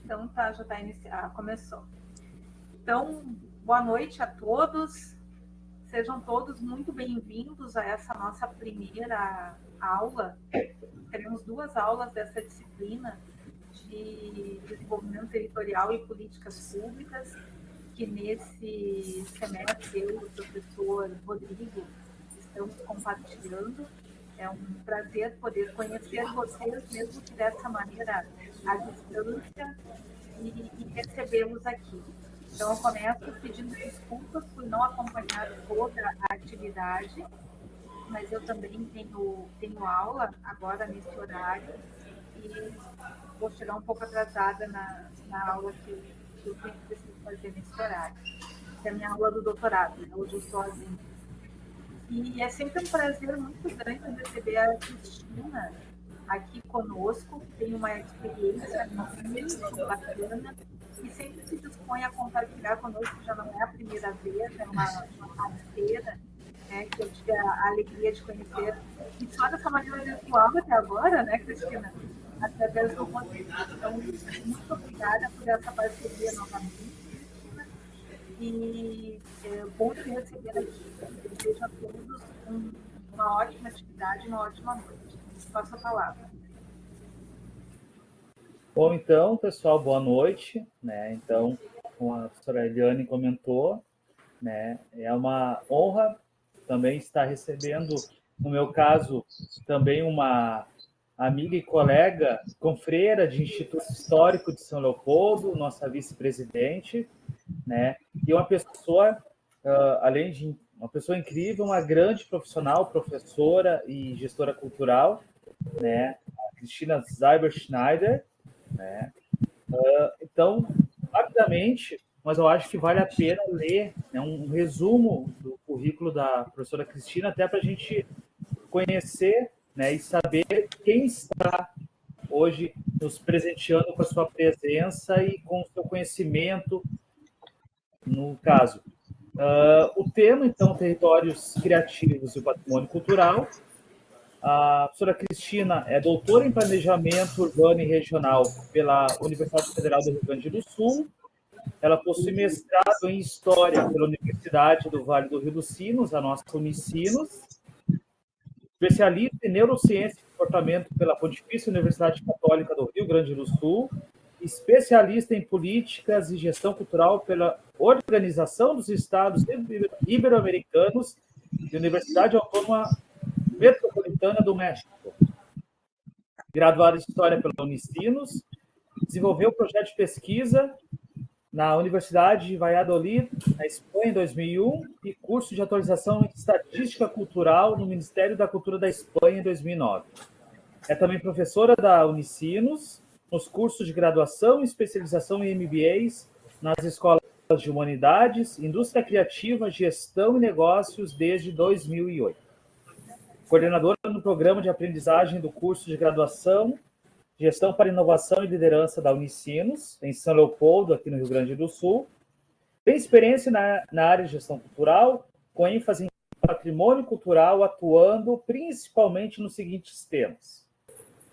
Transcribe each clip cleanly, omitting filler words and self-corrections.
Então tá, já está começou. Então, boa noite a todos. Sejam todos muito bem-vindos a essa nossa primeira aula. Teremos 2 aulas dessa disciplina de desenvolvimento territorial e políticas públicas, que nesse semestre eu e o professor Rodrigo estamos compartilhando. É um prazer poder conhecer vocês, mesmo que dessa maneira à distância, e recebê-los aqui. Então, eu começo pedindo desculpas por não acompanhar toda a atividade, mas eu também tenho aula agora nesse horário e vou chegar um pouco atrasada na aula que eu preciso fazer nesse horário. Que é a minha aula do doutorado, né? Hoje eu estou sozinha. E é sempre um prazer muito grande receber a Cristina aqui conosco. Tem uma experiência muito bacana e sempre se dispõe a compartilhar conosco. Já não é a primeira vez, é uma parceira, né, que eu tive a alegria de conhecer, e só dessa maneira virtual até agora, né, Cristina? Através do Rodrigo. Então, muito obrigada por essa parceria novamente. E é bom te receber aqui. Desejo a todos uma ótima atividade, uma ótima noite. Passo a palavra. Bom, então, pessoal, boa noite. Então, como a professora Eliane comentou, é uma honra também estar recebendo, no meu caso, também uma amiga e colega, confreira de Instituto Histórico de São Leopoldo, nossa vice-presidente, e uma pessoa, além de uma pessoa incrível, uma grande profissional, professora e gestora cultural, a Cristina Zeiber-Schneider. Então, rapidamente, mas eu acho que vale a pena ler um resumo do currículo da professora Cristina, até para a gente conhecer e saber quem está hoje nos presenteando com a sua presença e com o seu conhecimento, no caso. O tema, então, territórios criativos e o patrimônio cultural. A professora Cristina é doutora em Planejamento Urbano e Regional pela Universidade Federal do Rio Grande do Sul. Ela possui mestrado em História pela Universidade do Vale do Rio dos Sinos, a nossa Unicinos. Especialista em Neurociência e Comportamento pela Pontifícia Universidade Católica do Rio Grande do Sul. Especialista em Políticas e Gestão Cultural pela Organização dos Estados Ibero-Americanos e Universidade Autônoma Metropolitana do México. Graduada em História pela Unicinos, desenvolveu projeto de pesquisa na Universidade de Valladolid, na Espanha, em 2001, e curso de atualização em Estatística Cultural no Ministério da Cultura da Espanha, em 2009. É também professora da Unicinos, nos cursos de graduação e especialização em MBAs, nas escolas de Humanidades, Indústria Criativa, Gestão e Negócios, desde 2008. Coordenadora no programa de aprendizagem do curso de graduação Gestão para Inovação e Liderança da Unicinos, em São Leopoldo, aqui no Rio Grande do Sul. Tem experiência na área de gestão cultural, com ênfase em patrimônio cultural, atuando principalmente nos seguintes temas: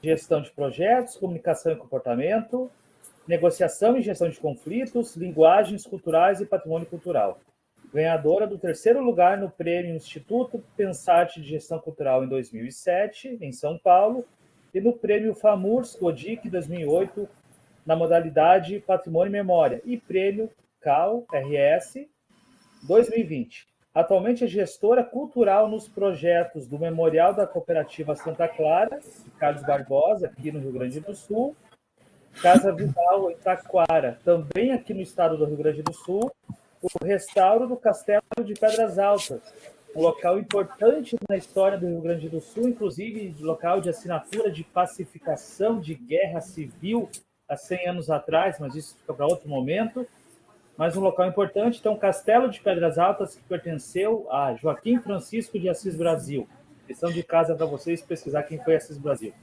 gestão de projetos, comunicação e comportamento, negociação e gestão de conflitos, linguagens culturais e patrimônio cultural. Ganhadora do 3º lugar no Prêmio Instituto Pensarte de Gestão Cultural em 2007, em São Paulo, e no Prêmio FAMURS CODIC 2008, na modalidade Patrimônio e Memória, e Prêmio CAL-RS 2020. Atualmente é gestora cultural nos projetos do Memorial da Cooperativa Santa Clara, de Carlos Barbosa, aqui no Rio Grande do Sul, Casa Vidal, em Taquara, também aqui no estado do Rio Grande do Sul, o restauro do Castelo de Pedras Altas, um local importante na história do Rio Grande do Sul, inclusive local de assinatura de pacificação de guerra civil há 100 anos atrás, mas isso fica para outro momento. Mas um local importante, então, Castelo de Pedras Altas, que pertenceu a Joaquim Francisco de Assis Brasil. Lição de casa para vocês pesquisar quem foi Assis Brasil,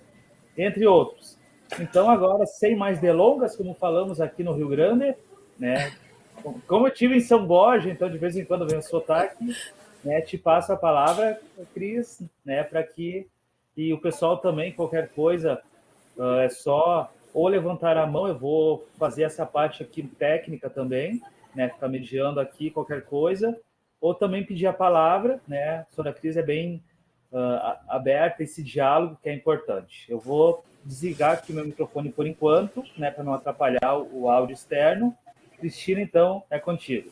entre outros. Então, agora, sem mais delongas, como falamos aqui no Rio Grande, como eu estive em São Borja, então de vez em quando vem o sotaque, te passo a palavra, Cris, para que, e o pessoal também, qualquer coisa, é só ou levantar a mão, eu vou fazer essa parte aqui técnica também, né, ficar mediando aqui qualquer coisa, ou também pedir a palavra, né, a Sra. Cris é bem aberta, esse diálogo que é importante. Eu vou desligar aqui meu microfone por enquanto, né, para não atrapalhar o áudio externo. Cristina, então, é contigo.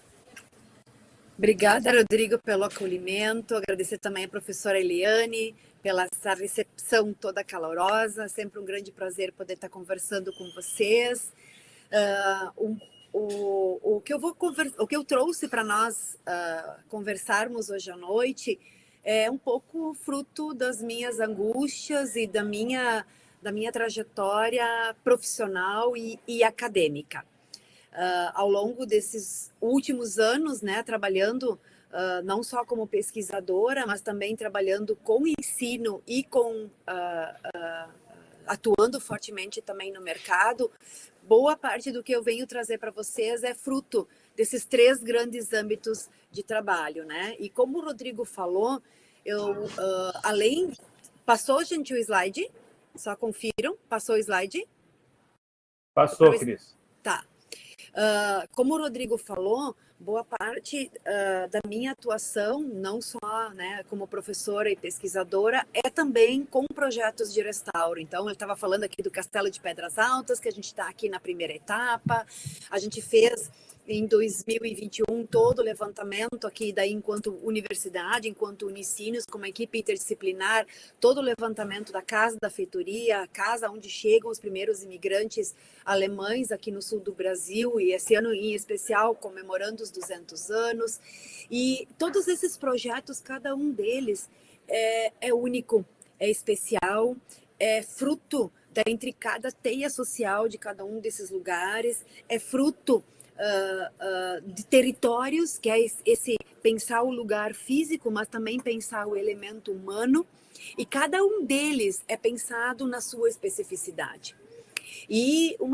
Obrigada, Rodrigo, pelo acolhimento. Agradecer também a professora Eliane pela essa recepção toda calorosa. Sempre um grande prazer poder estar conversando com vocês. O que eu trouxe para nós conversarmos hoje à noite é um pouco fruto das minhas angústias e da minha trajetória profissional e acadêmica. Ao longo desses últimos anos, né, trabalhando não só como pesquisadora, mas também trabalhando com ensino e atuando fortemente também no mercado, boa parte do que eu venho trazer para vocês é fruto desses 3 grandes âmbitos de trabalho, né? E como o Rodrigo falou, eu além... Passou, gente, o slide? Só confiram? Passou o slide? Passou, Cris. Tá. Como o Rodrigo falou, boa parte da minha atuação, não só, né, como professora e pesquisadora, é também com projetos de restauro. Então, eu estava falando aqui do Castelo de Pedras Altas, que a gente está aqui na primeira etapa. A gente fez em 2021 todo o levantamento aqui, daí enquanto universidade, enquanto Unicinos, como equipe interdisciplinar, todo o levantamento da casa da feitoria, a casa onde chegam os primeiros imigrantes alemães aqui no sul do Brasil, e esse ano em especial comemorando os 200 anos. E todos esses projetos, cada um deles é único, é especial, é fruto da intricada teia social de cada um desses lugares, é fruto de territórios, que é esse pensar o lugar físico, mas também pensar o elemento humano, e cada um deles é pensado na sua especificidade. E um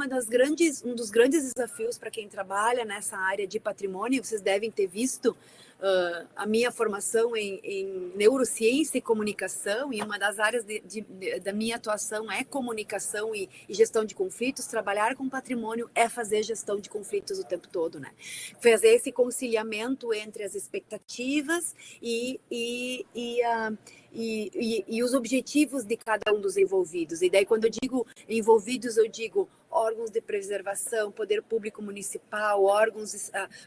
dos grandes desafios para quem trabalha nessa área de patrimônio, vocês devem ter visto a minha formação em neurociência e comunicação, e uma das áreas da minha atuação é comunicação e gestão de conflitos. Trabalhar com patrimônio é fazer gestão de conflitos o tempo todo, né? Fazer esse conciliamento entre as expectativas e os objetivos de cada um dos envolvidos. E daí, quando eu digo envolvidos, eu digo órgãos de preservação, poder público municipal,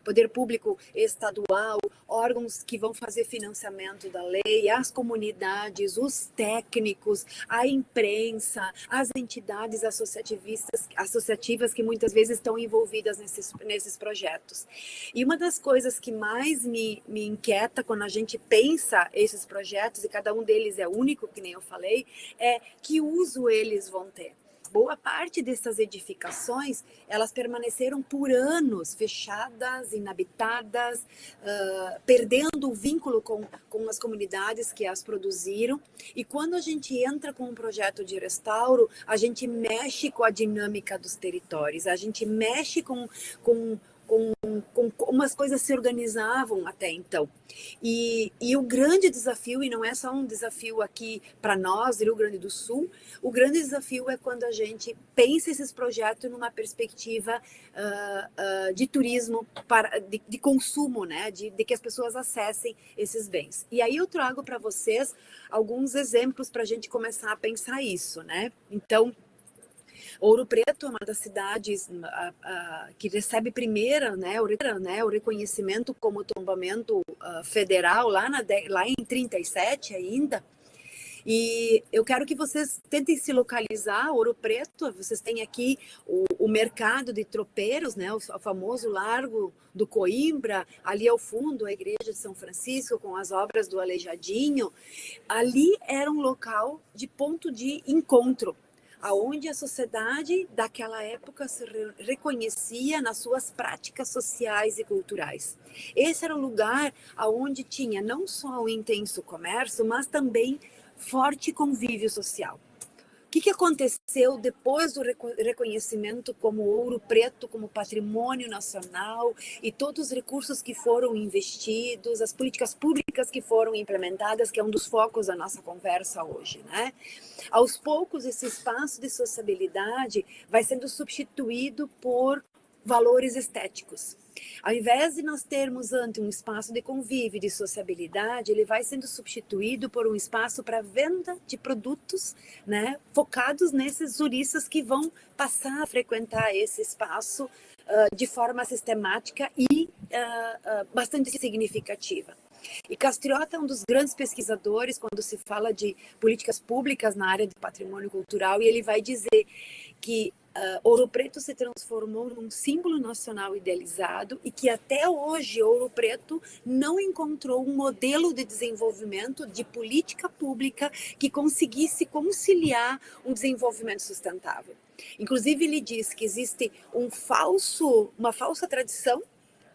poder público estadual, órgãos que vão fazer financiamento da lei, as comunidades, os técnicos, a imprensa, as entidades associativas que muitas vezes estão envolvidas nesses projetos. E uma das coisas que mais me inquieta quando a gente pensa esses projetos, e cada um deles é único, que nem eu falei, é que uso eles vão ter. Boa parte dessas edificações, elas permaneceram por anos fechadas, inabitadas, perdendo o vínculo com as comunidades que as produziram. E quando a gente entra com um projeto de restauro, a gente mexe com a dinâmica dos territórios, a gente mexe com como as coisas se organizavam até então. E o grande desafio, e não é só um desafio aqui para nós, Rio Grande do Sul, o grande desafio é quando a gente pensa esses projetos numa perspectiva de turismo, de consumo, né? de que as pessoas acessem esses bens. E aí eu trago para vocês alguns exemplos para a gente começar a pensar isso, né? Então, Ouro Preto é uma das cidades que recebe primeiro, né, o reconhecimento como tombamento federal lá em 37 ainda. E eu quero que vocês tentem se localizar. Ouro Preto, vocês têm aqui o mercado de tropeiros, né, o famoso Largo do Coimbra, ali ao fundo a igreja de São Francisco com as obras do Aleijadinho. Ali era um local de ponto de encontro, aonde a sociedade daquela época se reconhecia nas suas práticas sociais e culturais. Esse era o lugar aonde tinha não só um intenso comércio, mas também forte convívio social. que aconteceu depois do reconhecimento como Ouro Preto, como patrimônio nacional, e todos os recursos que foram investidos, as políticas públicas que foram implementadas, que é um dos focos da nossa conversa hoje, né? Aos poucos, esse espaço de sociabilidade vai sendo substituído por valores estéticos. Ao invés de nós termos ante um espaço de convívio e de sociabilidade, ele vai sendo substituído por um espaço para venda de produtos, né, focados nesses turistas que vão passar a frequentar esse espaço de forma sistemática e bastante significativa. E Castriota é um dos grandes pesquisadores quando se fala de políticas públicas na área de patrimônio cultural, e ele vai dizer que Ouro Preto se transformou num símbolo nacional idealizado e que até hoje Ouro Preto não encontrou um modelo de desenvolvimento de política pública que conseguisse conciliar um desenvolvimento sustentável. Inclusive, ele diz que existe uma falsa tradição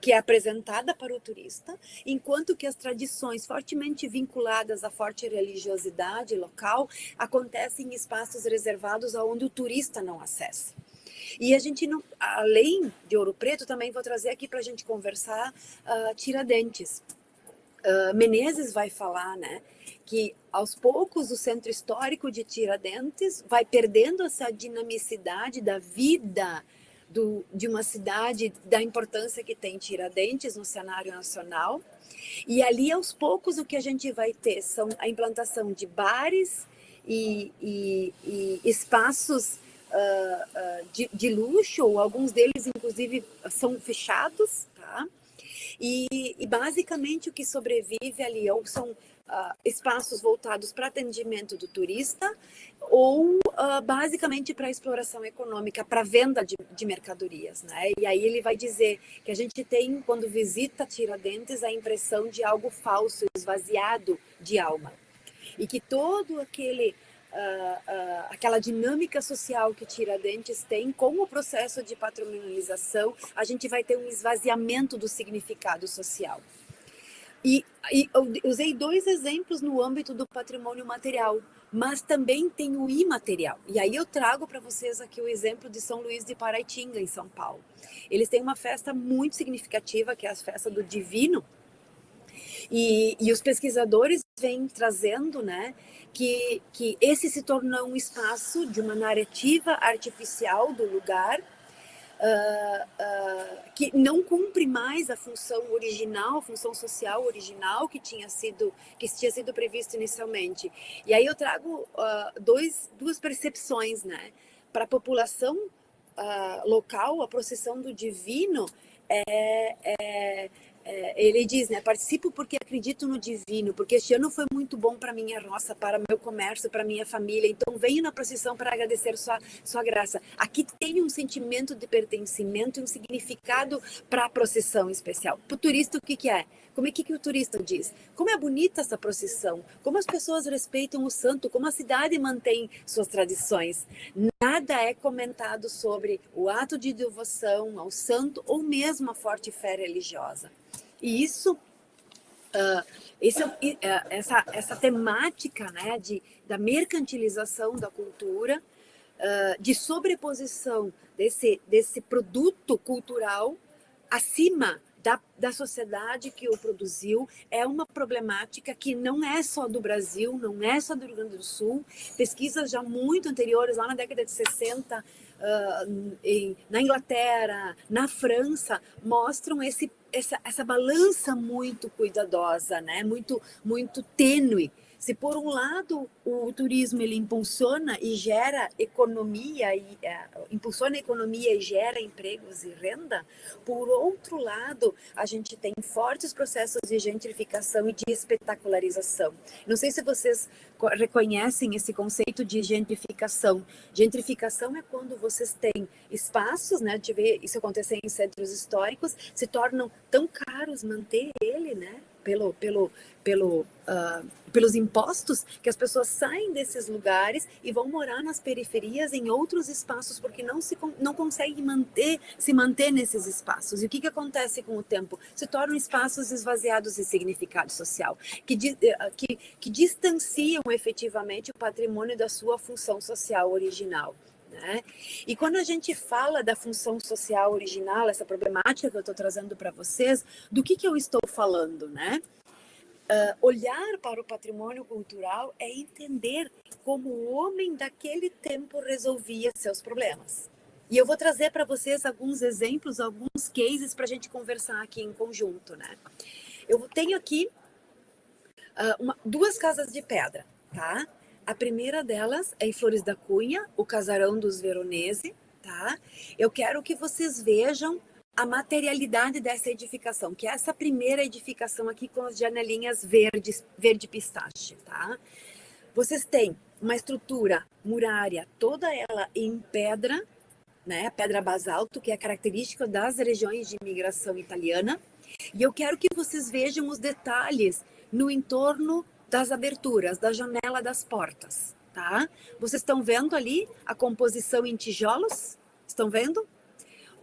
que é apresentada para o turista, enquanto que as tradições fortemente vinculadas à forte religiosidade local acontecem em espaços reservados aonde o turista não acessa. E a gente, não, além de Ouro Preto, também vou trazer aqui para a gente conversar Tiradentes. Menezes vai falar, né, que aos poucos o centro histórico de Tiradentes vai perdendo essa dinamicidade da vida de uma cidade, da importância que tem Tiradentes no cenário nacional. E ali, aos poucos, o que a gente vai ter são a implantação de bares e espaços de luxo, ou alguns deles, inclusive, são fechados, tá? E basicamente o que sobrevive ali ou são espaços voltados para atendimento do turista ou basicamente para exploração econômica, para venda de mercadorias, né? E aí ele vai dizer que a gente tem, quando visita Tiradentes, a impressão de algo falso, esvaziado de alma. E que todo aquela dinâmica social que Tiradentes tem, com o processo de patrimonialização, a gente vai ter um esvaziamento do significado social. E eu usei 2 exemplos no âmbito do patrimônio material, mas também tem o imaterial. E aí eu trago para vocês aqui o exemplo de São Luís de Paraitinga, em São Paulo. Eles têm uma festa muito significativa, que é a festa do Divino, e os pesquisadores vêm trazendo, né, que esse se tornou um espaço de uma narrativa artificial do lugar, que não cumpre mais a função original, a função social original que tinha sido previsto inicialmente. E aí eu trago duas percepções, né? Para a população local, a procissão do Divino ele diz, né, participo porque acredito no divino, porque este ano foi muito bom para minha roça, para meu comércio, para minha família, então venho na procissão para agradecer sua graça. Aqui tem um sentimento de pertencimento e um significado para a procissão especial. Para o turista, o que é? Como é que o turista diz? Como é bonita essa procissão, como as pessoas respeitam o santo, como a cidade mantém suas tradições. Nada é comentado sobre o ato de devoção ao santo ou mesmo a forte fé religiosa. E isso, essa temática, né, da mercantilização da cultura, de sobreposição desse produto cultural acima da sociedade que o produziu, é uma problemática que não é só do Brasil, não é só do Rio Grande do Sul. Pesquisas já muito anteriores, lá na década de 60, na Inglaterra, na França, mostram essa balança muito cuidadosa, né? Muito, muito tênue. Se por um lado o turismo ele impulsiona e gera economia, impulsiona a economia e gera empregos e renda, por outro lado a gente tem fortes processos de gentrificação e de espetacularização. Não sei se vocês reconhecem esse conceito de gentrificação. Gentrificação é quando vocês têm espaços, né, de ver isso acontecer em centros históricos, se tornam tão caros manter ele, né? pelos impostos, que as pessoas saem desses lugares e vão morar nas periferias, em outros espaços, porque não conseguem se manter nesses espaços. E o que acontece com o tempo? Se tornam espaços esvaziados de significado social, que distanciam efetivamente o patrimônio da sua função social original. Né? E quando a gente fala da função social original, essa problemática que eu estou trazendo para vocês, do que eu estou falando, né? Olhar para o patrimônio cultural é entender como o homem daquele tempo resolvia seus problemas. E eu vou trazer para vocês alguns exemplos, alguns cases para a gente conversar aqui em conjunto, né? Eu tenho aqui duas casas de pedra, tá? A primeira delas é em Flores da Cunha, o Casarão dos Veronese, tá? Eu quero que vocês vejam a materialidade dessa edificação, que é essa primeira edificação aqui com as janelinhas verde pistache, tá? Vocês têm uma estrutura murária, toda ela em pedra, né? Pedra basalto, que é característica das regiões de imigração italiana. E eu quero que vocês vejam os detalhes no entorno das aberturas, da janela das portas, tá? Vocês estão vendo ali a composição em tijolos? Estão vendo?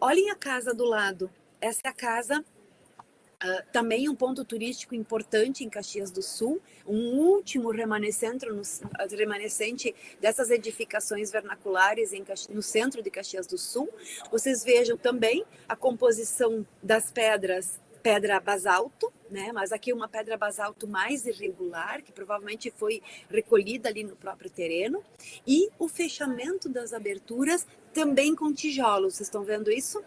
Olhem a casa do lado. Essa é a casa, também um ponto turístico importante em Caxias do Sul, um último remanescente dessas edificações vernaculares no centro de Caxias do Sul. Vocês vejam também a composição das pedras, pedra basalto, né? Mas aqui uma pedra basalto mais irregular, que provavelmente foi recolhida ali no próprio terreno, e o fechamento das aberturas também com tijolos. Vocês estão vendo isso?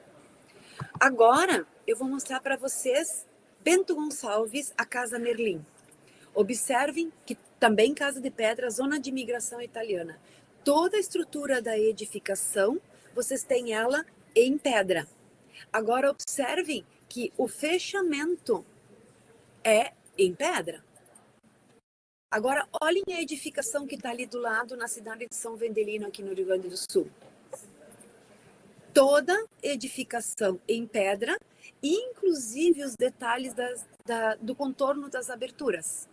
Agora eu vou mostrar para vocês Bento Gonçalves, a Casa Merlin. Observem que também casa de pedra, zona de imigração italiana. Toda a estrutura da edificação, vocês têm ela em pedra. Agora observem que o fechamento é em pedra. Agora, olhem a edificação que está ali do lado, na cidade de São Vendelino, aqui no Rio Grande do Sul. Toda edificação em pedra, inclusive os detalhes do contorno das aberturas.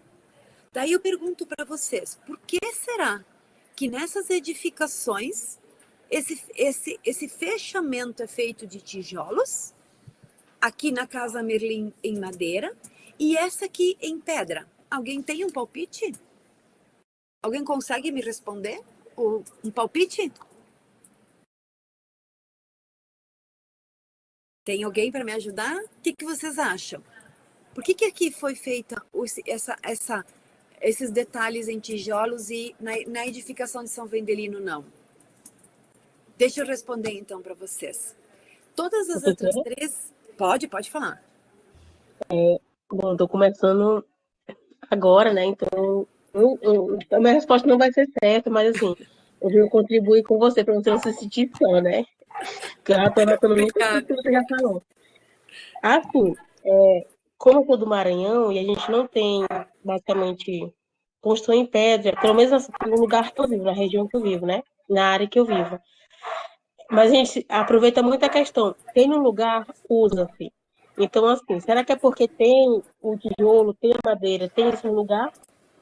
Daí eu pergunto para vocês, por que será que nessas edificações esse fechamento é feito de tijolos, aqui na Casa Merlin em madeira, e essa aqui em pedra? Alguém tem um palpite? Alguém consegue me responder? Um palpite? Tem alguém para me ajudar? O que vocês acham? Por que aqui foi feita esses detalhes em tijolos e na edificação de São Vendelino não? Deixa eu responder então para vocês. Todas as outras três... Pode falar. Bom, estou começando agora, né? Então, a minha resposta não vai ser certa, mas assim, eu vou contribuir com você para você não se sentir só, né? Porque eu já estou anotando muito o que você já falou. Assim, como eu sou do Maranhão e a gente não tem, basicamente, construção em pedra, pelo menos no lugar que eu vivo, na região que eu vivo, né? Na área que eu vivo. Mas a gente aproveita muito a questão. Tem um lugar, usa-se. Então, assim, será que é porque tem o tijolo, tem a madeira, tem esse lugar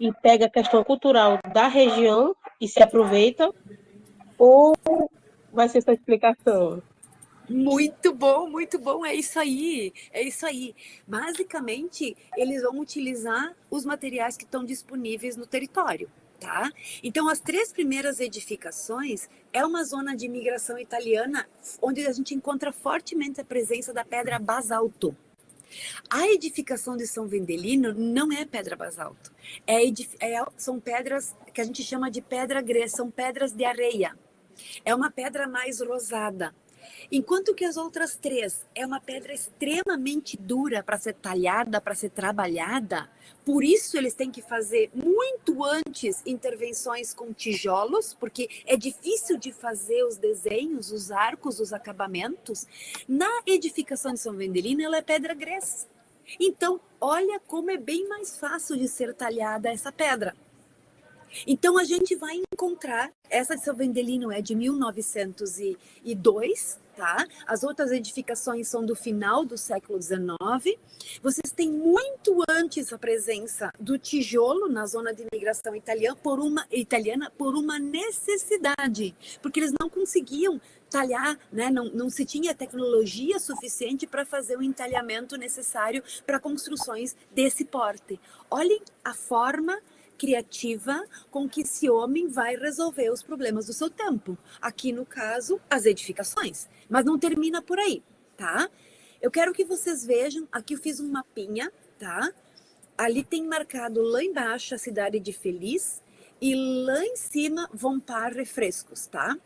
e pega a questão cultural da região e se aproveita? Ou vai ser essa explicação? Muito bom, é isso aí. Basicamente, eles vão utilizar os materiais que estão disponíveis no território, tá? Então, as três primeiras edificações é uma zona de imigração italiana, onde a gente encontra fortemente a presença da pedra basalto. A edificação de São Vendelino não é pedra basalto, são pedras que a gente chama de pedra gresa, são pedras de areia. É uma pedra mais rosada. Enquanto que as outras três é uma pedra extremamente dura para ser talhada, para ser trabalhada. Por isso eles têm que fazer muito antes intervenções com tijolos, porque é difícil de fazer os desenhos, os arcos, os acabamentos. Na edificação de São Vendelino, ela é pedra gresa. Então, olha como é bem mais fácil de ser talhada essa pedra. Então, a gente vai encontrar, essa de São Vendelino é de 1902, tá? As outras edificações são do final do século XIX. Vocês têm muito antes a presença do tijolo na zona de imigração italiana por uma necessidade, porque eles não conseguiam talhar, né? Não se tinha tecnologia suficiente para fazer o entalhamento necessário para construções desse porte. Olhem a forma criativa com que esse homem vai resolver os problemas do seu tempo. Aqui, no caso, as edificações. Mas não termina por aí, tá? Eu quero que vocês vejam, aqui eu fiz um mapinha, tá? Ali tem marcado lá embaixo a cidade de Feliz e lá em cima Vompar Refrescos, tá?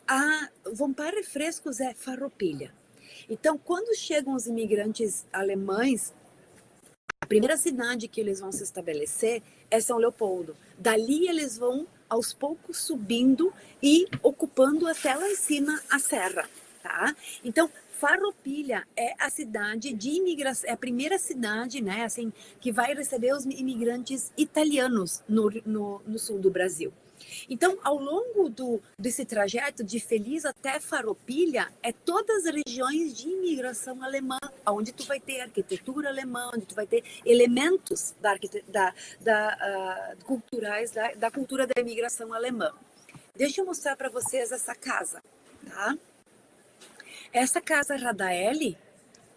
A Vompar Refrescos é Farroupilha. Então, quando chegam os imigrantes alemães, a primeira cidade que eles vão se estabelecer é São Leopoldo. Dali eles vão, aos poucos, subindo e ocupando até lá em cima a serra, tá? Então, Farroupilha é a cidade de imigração, é a primeira cidade, né, assim, que vai receber os imigrantes italianos no sul do Brasil. Então, ao longo desse trajeto de Feliz até Farroupilha, é todas as regiões de imigração alemã, onde tu vai ter arquitetura alemã, onde tu vai ter elementos culturais da cultura da imigração alemã. Deixa eu mostrar para vocês essa casa, tá? Essa casa Radaelli,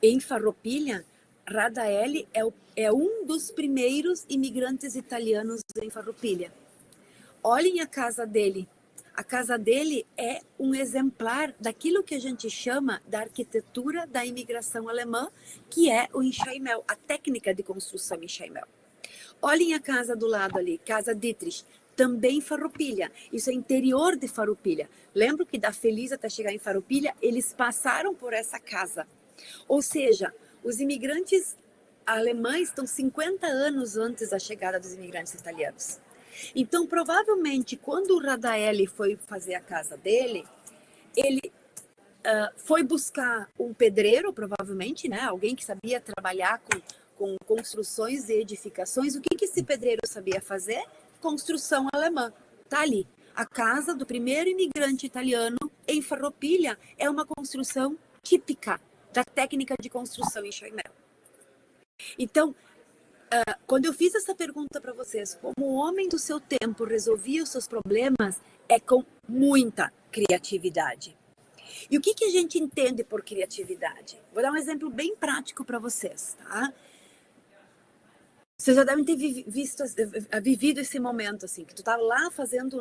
em Farroupilha, Radaelli é um dos primeiros imigrantes italianos em Farroupilha. Olhem a casa dele. A casa dele é um exemplar daquilo que a gente chama da arquitetura da imigração alemã, que é o enxaimel, a técnica de construção enxaimel. Olhem a casa do lado ali, Casa Dietrich, também Farroupilha. Isso é interior de Farroupilha. Lembro que da Feliz até chegar em Farroupilha, eles passaram por essa casa. Ou seja, os imigrantes alemães estão 50 anos antes da chegada dos imigrantes italianos. Então, provavelmente, quando o Radaelli foi fazer a casa dele, ele foi buscar um pedreiro, provavelmente, né? Alguém que sabia trabalhar com construções e edificações. O que esse pedreiro sabia fazer? Construção alemã. Tá ali. A casa do primeiro imigrante italiano em Farroupilha é uma construção típica da técnica de construção em enxaimel. Então, quando eu fiz essa pergunta para vocês, como o homem do seu tempo resolvia os seus problemas, é com muita criatividade. E o que a gente entende por criatividade? Vou dar um exemplo bem prático para vocês, tá? Vocês já devem ter vivido esse momento, assim, que tu tá lá fazendo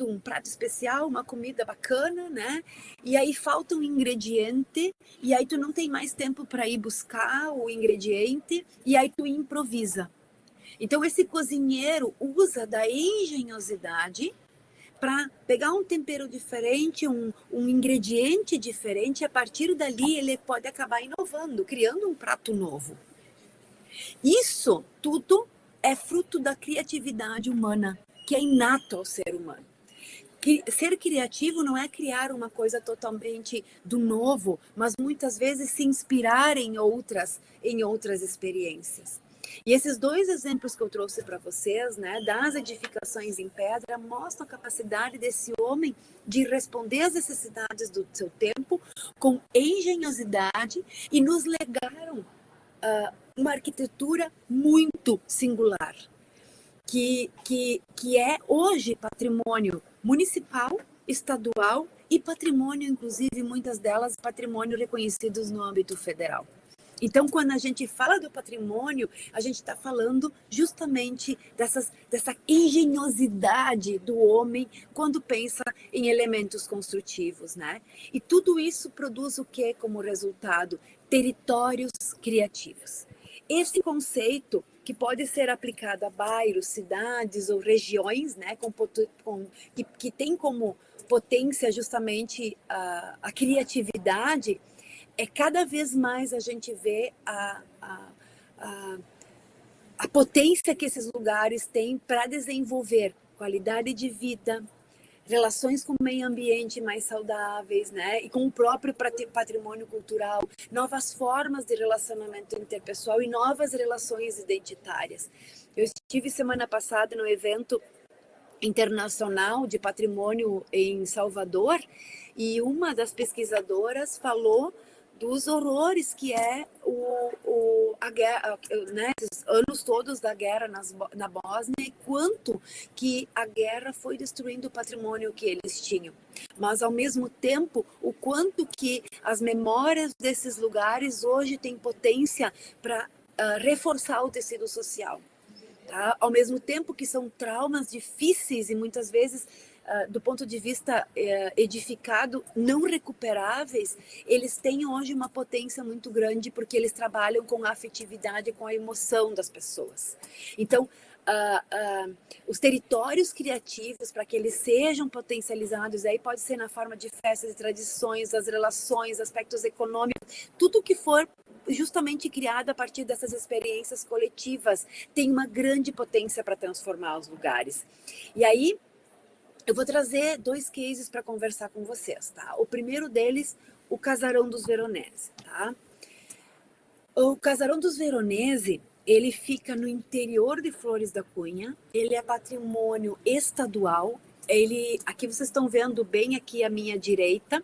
um prato especial, uma comida bacana, né? E aí falta um ingrediente, e aí tu não tem mais tempo para ir buscar o ingrediente, e aí tu improvisa. Então, esse cozinheiro usa da engenhosidade para pegar um tempero diferente, um ingrediente diferente, e a partir dali ele pode acabar inovando, criando um prato novo. Isso tudo é fruto da criatividade humana, que é inato ao ser humano. Ser criativo não é criar uma coisa totalmente do novo, mas muitas vezes se inspirar em outras experiências. E esses dois exemplos que eu trouxe para vocês, né, das edificações em pedra, mostram a capacidade desse homem de responder às necessidades do seu tempo com engenhosidade e nos legaram uma arquitetura muito singular, que é hoje patrimônio municipal, estadual e patrimônio, inclusive, muitas delas, patrimônio reconhecidos no âmbito federal. Então, quando a gente fala do patrimônio, a gente está falando justamente dessa engenhosidade do homem quando pensa em elementos construtivos, né? E tudo isso produz o quê como resultado? Territórios criativos. Esse conceito, que pode ser aplicado a bairros, cidades ou regiões, né, que tem como potência justamente a criatividade, cada vez mais a gente vê a potência que esses lugares têm para desenvolver qualidade de vida, relações com o meio ambiente mais saudáveis, né? E com o próprio patrimônio cultural, novas formas de relacionamento interpessoal e novas relações identitárias. Eu estive semana passada no evento internacional de patrimônio em Salvador, e uma das pesquisadoras falou dos horrores que é a guerra, né, esses anos todos da guerra na Bósnia, e quanto que a guerra foi destruindo o patrimônio que eles tinham. Mas, ao mesmo tempo, o quanto que as memórias desses lugares hoje têm potência para reforçar o tecido social. Tá? Ao mesmo tempo que são traumas difíceis e muitas vezes, do ponto de vista edificado, não recuperáveis, eles têm hoje uma potência muito grande porque eles trabalham com a afetividade, com a emoção das pessoas. Então, os territórios criativos, para que eles sejam potencializados, aí pode ser na forma de festas e tradições, as relações, aspectos econômicos, tudo que for justamente criado a partir dessas experiências coletivas, tem uma grande potência para transformar os lugares. E aí, eu vou trazer 2 cases para conversar com vocês, tá? O primeiro deles, o Casarão dos Veronese, tá? O Casarão dos Veronese, ele fica no interior de Flores da Cunha, ele é patrimônio estadual, aqui vocês estão vendo bem aqui à minha direita,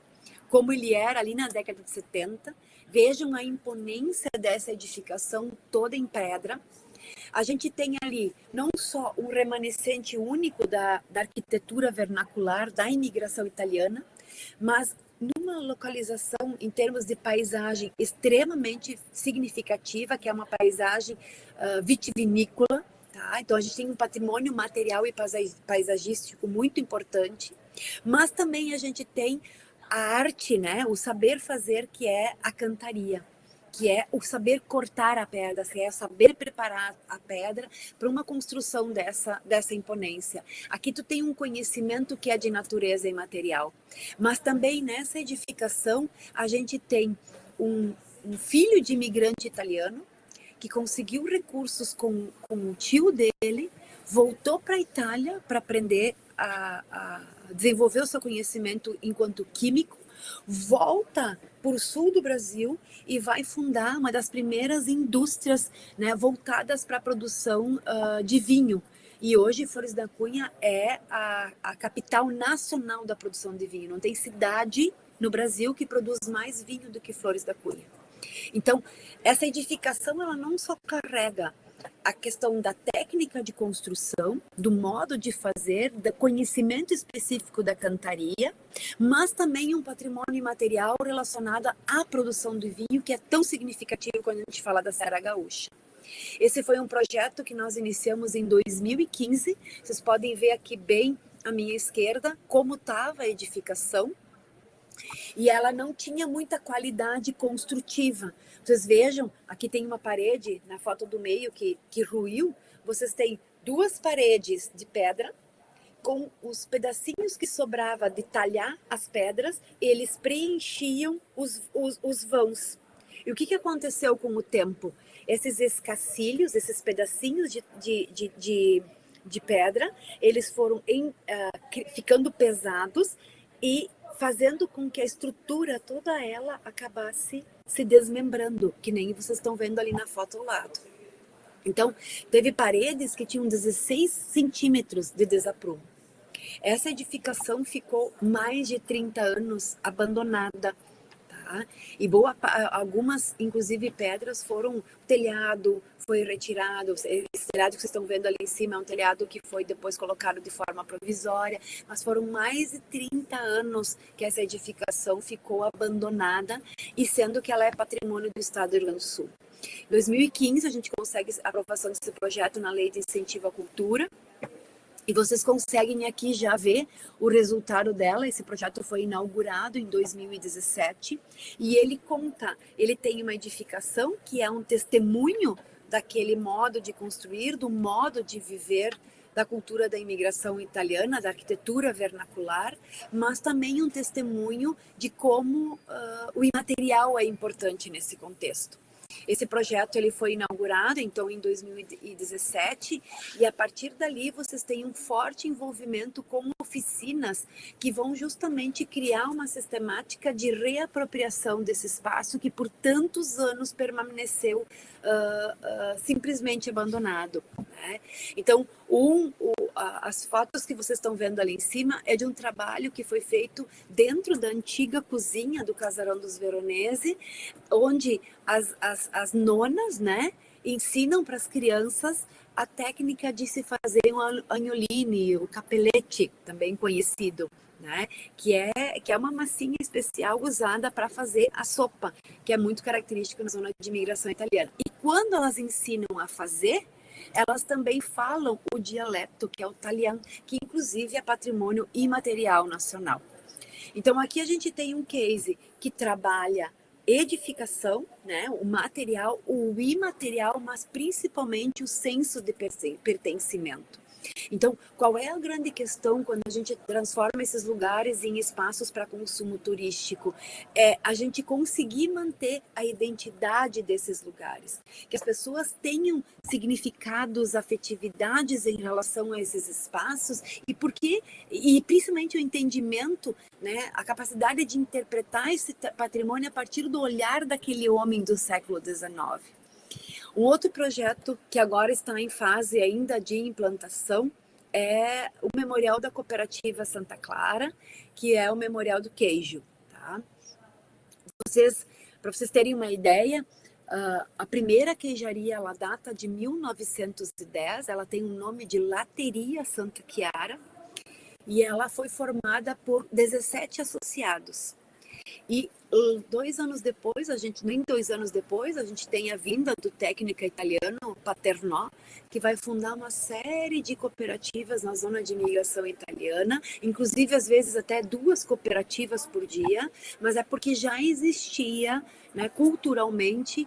como ele era ali na década de 70, vejam a imponência dessa edificação toda em pedra. A gente tem ali não só um remanescente único da arquitetura vernacular da imigração italiana, mas numa localização em termos de paisagem extremamente significativa, que é uma paisagem vitivinícola. Tá? Então a gente tem um patrimônio material e paisagístico muito importante, mas também a gente tem a arte, né? O saber fazer, que é a cantaria, que é o saber cortar a pedra, que é saber preparar a pedra para uma construção dessa imponência. Aqui tu tem um conhecimento que é de natureza imaterial, mas também nessa edificação a gente tem um filho de imigrante italiano que conseguiu recursos com o tio dele, voltou para a Itália para aprender a desenvolver o seu conhecimento enquanto químico, volta para o sul do Brasil e vai fundar uma das primeiras indústrias, né, voltadas para a produção de vinho. E hoje Flores da Cunha é a capital nacional da produção de vinho. Não tem cidade no Brasil que produz mais vinho do que Flores da Cunha. Então, essa edificação, ela não só carrega a questão da técnica de construção, do modo de fazer, do conhecimento específico da cantaria, mas também um patrimônio imaterial relacionado à produção do vinho, que é tão significativo quando a gente fala da Serra Gaúcha. Esse foi um projeto que nós iniciamos em 2015. Vocês podem ver aqui bem à minha esquerda como estava a edificação. E ela não tinha muita qualidade construtiva. Vocês vejam, aqui tem uma parede na foto do meio que ruiu. Vocês têm 2 paredes de pedra, com os pedacinhos que sobrava de talhar as pedras, eles preenchiam os vãos. E o que aconteceu com o tempo? Esses escacilhos, esses pedacinhos de pedra, eles foram ficando pesados e fazendo com que a estrutura toda ela acabasse se desmembrando, que nem vocês estão vendo ali na foto ao lado. Então, teve paredes que tinham 16 centímetros de desaprumo. Essa edificação ficou mais de 30 anos abandonada. Tá? E algumas, inclusive, pedras foram... O telhado foi retirado. Esse telhado que vocês estão vendo ali em cima é um telhado que foi depois colocado de forma provisória. Mas foram mais de 30 anos que essa edificação ficou abandonada, e sendo que ela é patrimônio do Estado do Rio Grande do Sul. Em 2015, a gente consegue a aprovação desse projeto na Lei de Incentivo à Cultura. E vocês conseguem aqui já ver o resultado dela. Esse projeto foi inaugurado em 2017 e ele tem uma edificação que é um testemunho daquele modo de construir, do modo de viver da cultura da imigração italiana, da arquitetura vernacular, mas também um testemunho de como o imaterial é importante nesse contexto. Esse projeto ele foi inaugurado, então, em 2017, e a partir dali vocês têm um forte envolvimento com oficinas que vão justamente criar uma sistemática de reapropriação desse espaço que por tantos anos permaneceu simplesmente abandonado. Né? Então, As fotos que vocês estão vendo ali em cima é de um trabalho que foi feito dentro da antiga cozinha do Casarão dos Veronesi, onde as nonas, né, ensinam para as crianças a técnica de se fazer um agnoline, o capelete, também conhecido, né, que é uma massinha especial usada para fazer a sopa, que é muito característica na zona de imigração italiana. E quando elas ensinam a fazer, elas também falam o dialeto, que é o italiano, que inclusive é patrimônio imaterial nacional. Então, aqui a gente tem um case que trabalha edificação, né, o material, o imaterial, mas principalmente o senso de pertencimento. Então, qual é a grande questão quando a gente transforma esses lugares em espaços para consumo turístico? É a gente conseguir manter a identidade desses lugares, que as pessoas tenham significados, afetividades em relação a esses espaços e principalmente o entendimento, né, a capacidade de interpretar esse patrimônio a partir do olhar daquele homem do século XIX. Um outro projeto que agora está em fase ainda de implantação é o Memorial da Cooperativa Santa Clara, que é o Memorial do Queijo. Tá? Para vocês terem uma ideia, a primeira queijaria ela data de 1910, ela tem o nome de Lateria Santa Chiara e ela foi formada por 17 associados. E 2 anos depois, nem 2 anos depois, a gente tem a vinda do técnico italiano Paternò, que vai fundar uma série de cooperativas na zona de imigração italiana, inclusive às vezes até 2 cooperativas por dia, mas é porque já existia, né, culturalmente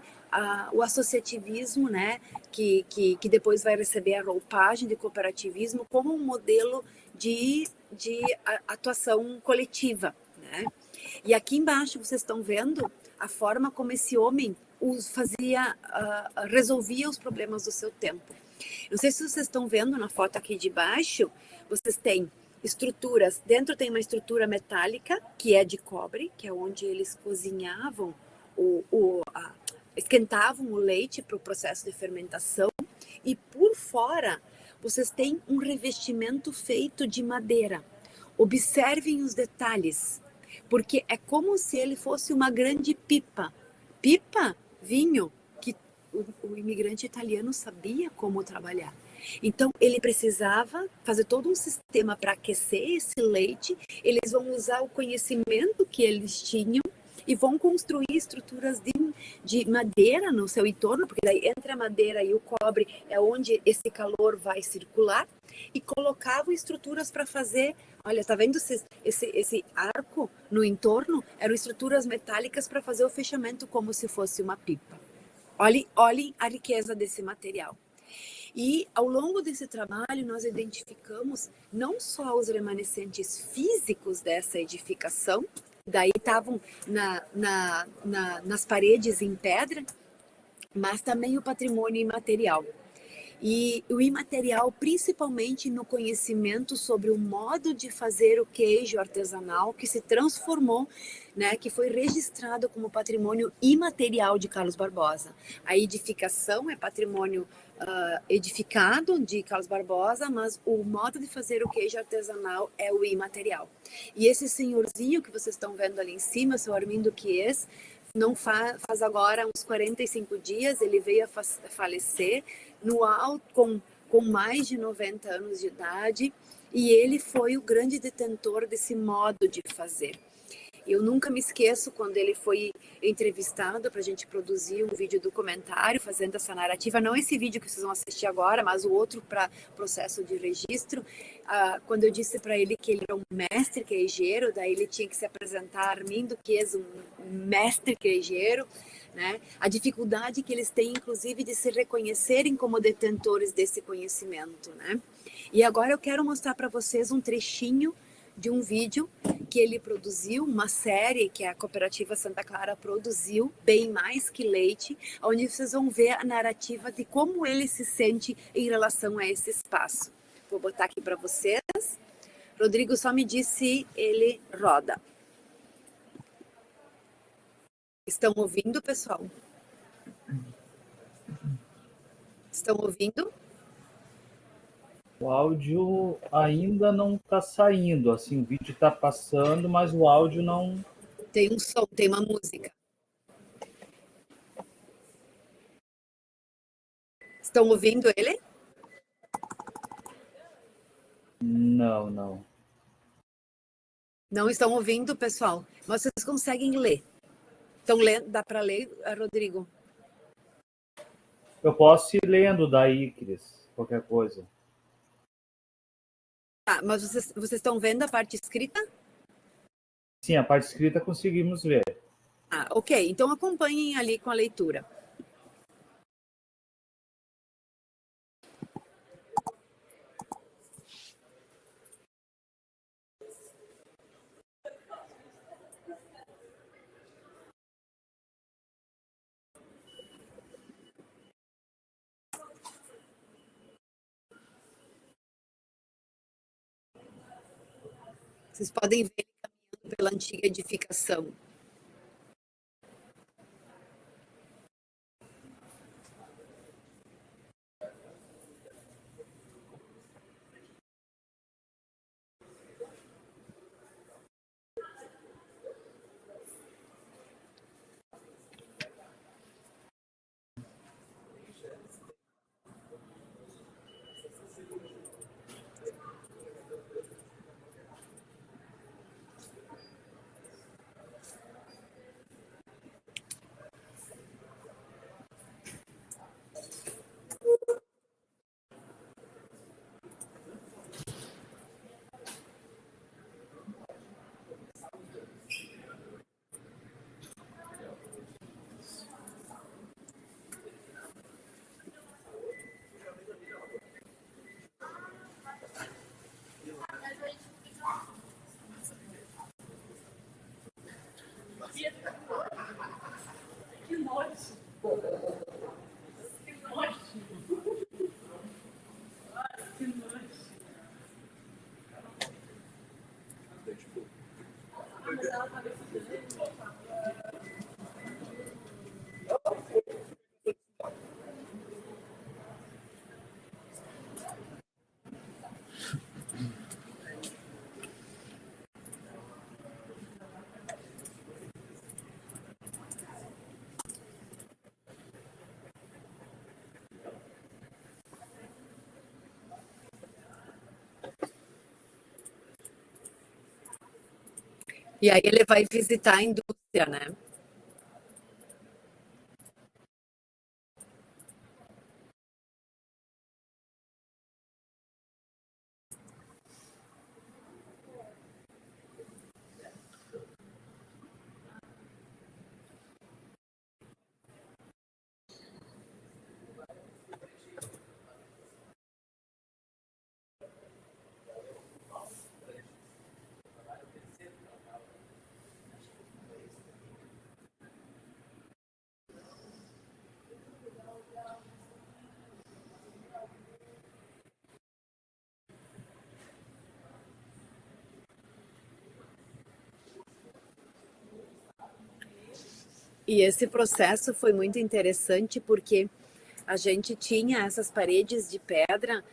o associativismo, né, que depois vai receber a roupagem de cooperativismo como um modelo de atuação coletiva, né? E aqui embaixo vocês estão vendo a forma como esse homem resolvia os problemas do seu tempo. Não sei se vocês estão vendo na foto aqui de baixo, vocês têm estruturas, dentro tem uma estrutura metálica, que é de cobre, que é onde eles cozinhavam, esquentavam o leite para o processo de fermentação, e por fora vocês têm um revestimento feito de madeira. Observem os detalhes, porque é como se ele fosse uma grande pipa. Pipa, vinho, que o imigrante italiano sabia como trabalhar. Então, ele precisava fazer todo um sistema para aquecer esse leite. Eles vão usar o conhecimento que eles tinham e vão construir estruturas de madeira no seu entorno, porque daí entre a madeira e o cobre é onde esse calor vai circular, e colocavam estruturas para fazer. Olha, tá vendo esse arco no entorno? Eram estruturas metálicas para fazer o fechamento como se fosse uma pipa. Olhem a riqueza desse material. E ao longo desse trabalho nós identificamos não só os remanescentes físicos dessa edificação, daí estavam nas paredes em pedra, mas também o patrimônio imaterial. E o imaterial, principalmente no conhecimento sobre o modo de fazer o queijo artesanal, que se transformou, né, que foi registrado como patrimônio imaterial de Carlos Barbosa. A edificação é patrimônio edificado de Carlos Barbosa, mas o modo de fazer o queijo artesanal é o imaterial. E esse senhorzinho que vocês estão vendo ali em cima, seu Armindo Chies, não faz agora uns 45 dias, ele veio a falecer no alto, com mais de 90 anos de idade, e ele foi o grande detentor desse modo de fazer. Eu nunca me esqueço quando ele foi entrevistado para a gente produzir um vídeo documentário fazendo essa narrativa, não esse vídeo que vocês vão assistir agora, mas o outro para processo de registro, quando eu disse para ele que ele era um mestre queijeiro, daí ele tinha que se apresentar, Armindo Chies, um mestre queijeiro, né? A dificuldade que eles têm, inclusive, de se reconhecerem como detentores desse conhecimento, né? E agora eu quero mostrar para vocês um trechinho de um vídeo que ele produziu, uma série que a Cooperativa Santa Clara produziu, Bem Mais Que Leite, onde vocês vão ver a narrativa de como ele se sente em relação a esse espaço. Vou botar aqui para vocês. Rodrigo só me diz se ele roda. Estão ouvindo, pessoal? Estão ouvindo? O áudio ainda não está saindo, assim, o vídeo está passando, mas o áudio não... Tem um som, tem uma música. Estão ouvindo ele? Não, não. Não estão ouvindo, pessoal? Mas vocês conseguem ler. Estão lendo? Dá para ler, Rodrigo? Eu posso ir lendo daí, Cris, qualquer coisa. Ah, mas vocês estão vendo a parte escrita? Sim, a parte escrita conseguimos ver. Ah, ok. Então acompanhem ali com a leitura. Vocês podem ver ele caminhando pela antiga edificação. E aí ele vai visitar a indústria, né? E esse processo foi muito interessante porque a gente tinha essas paredes de pedra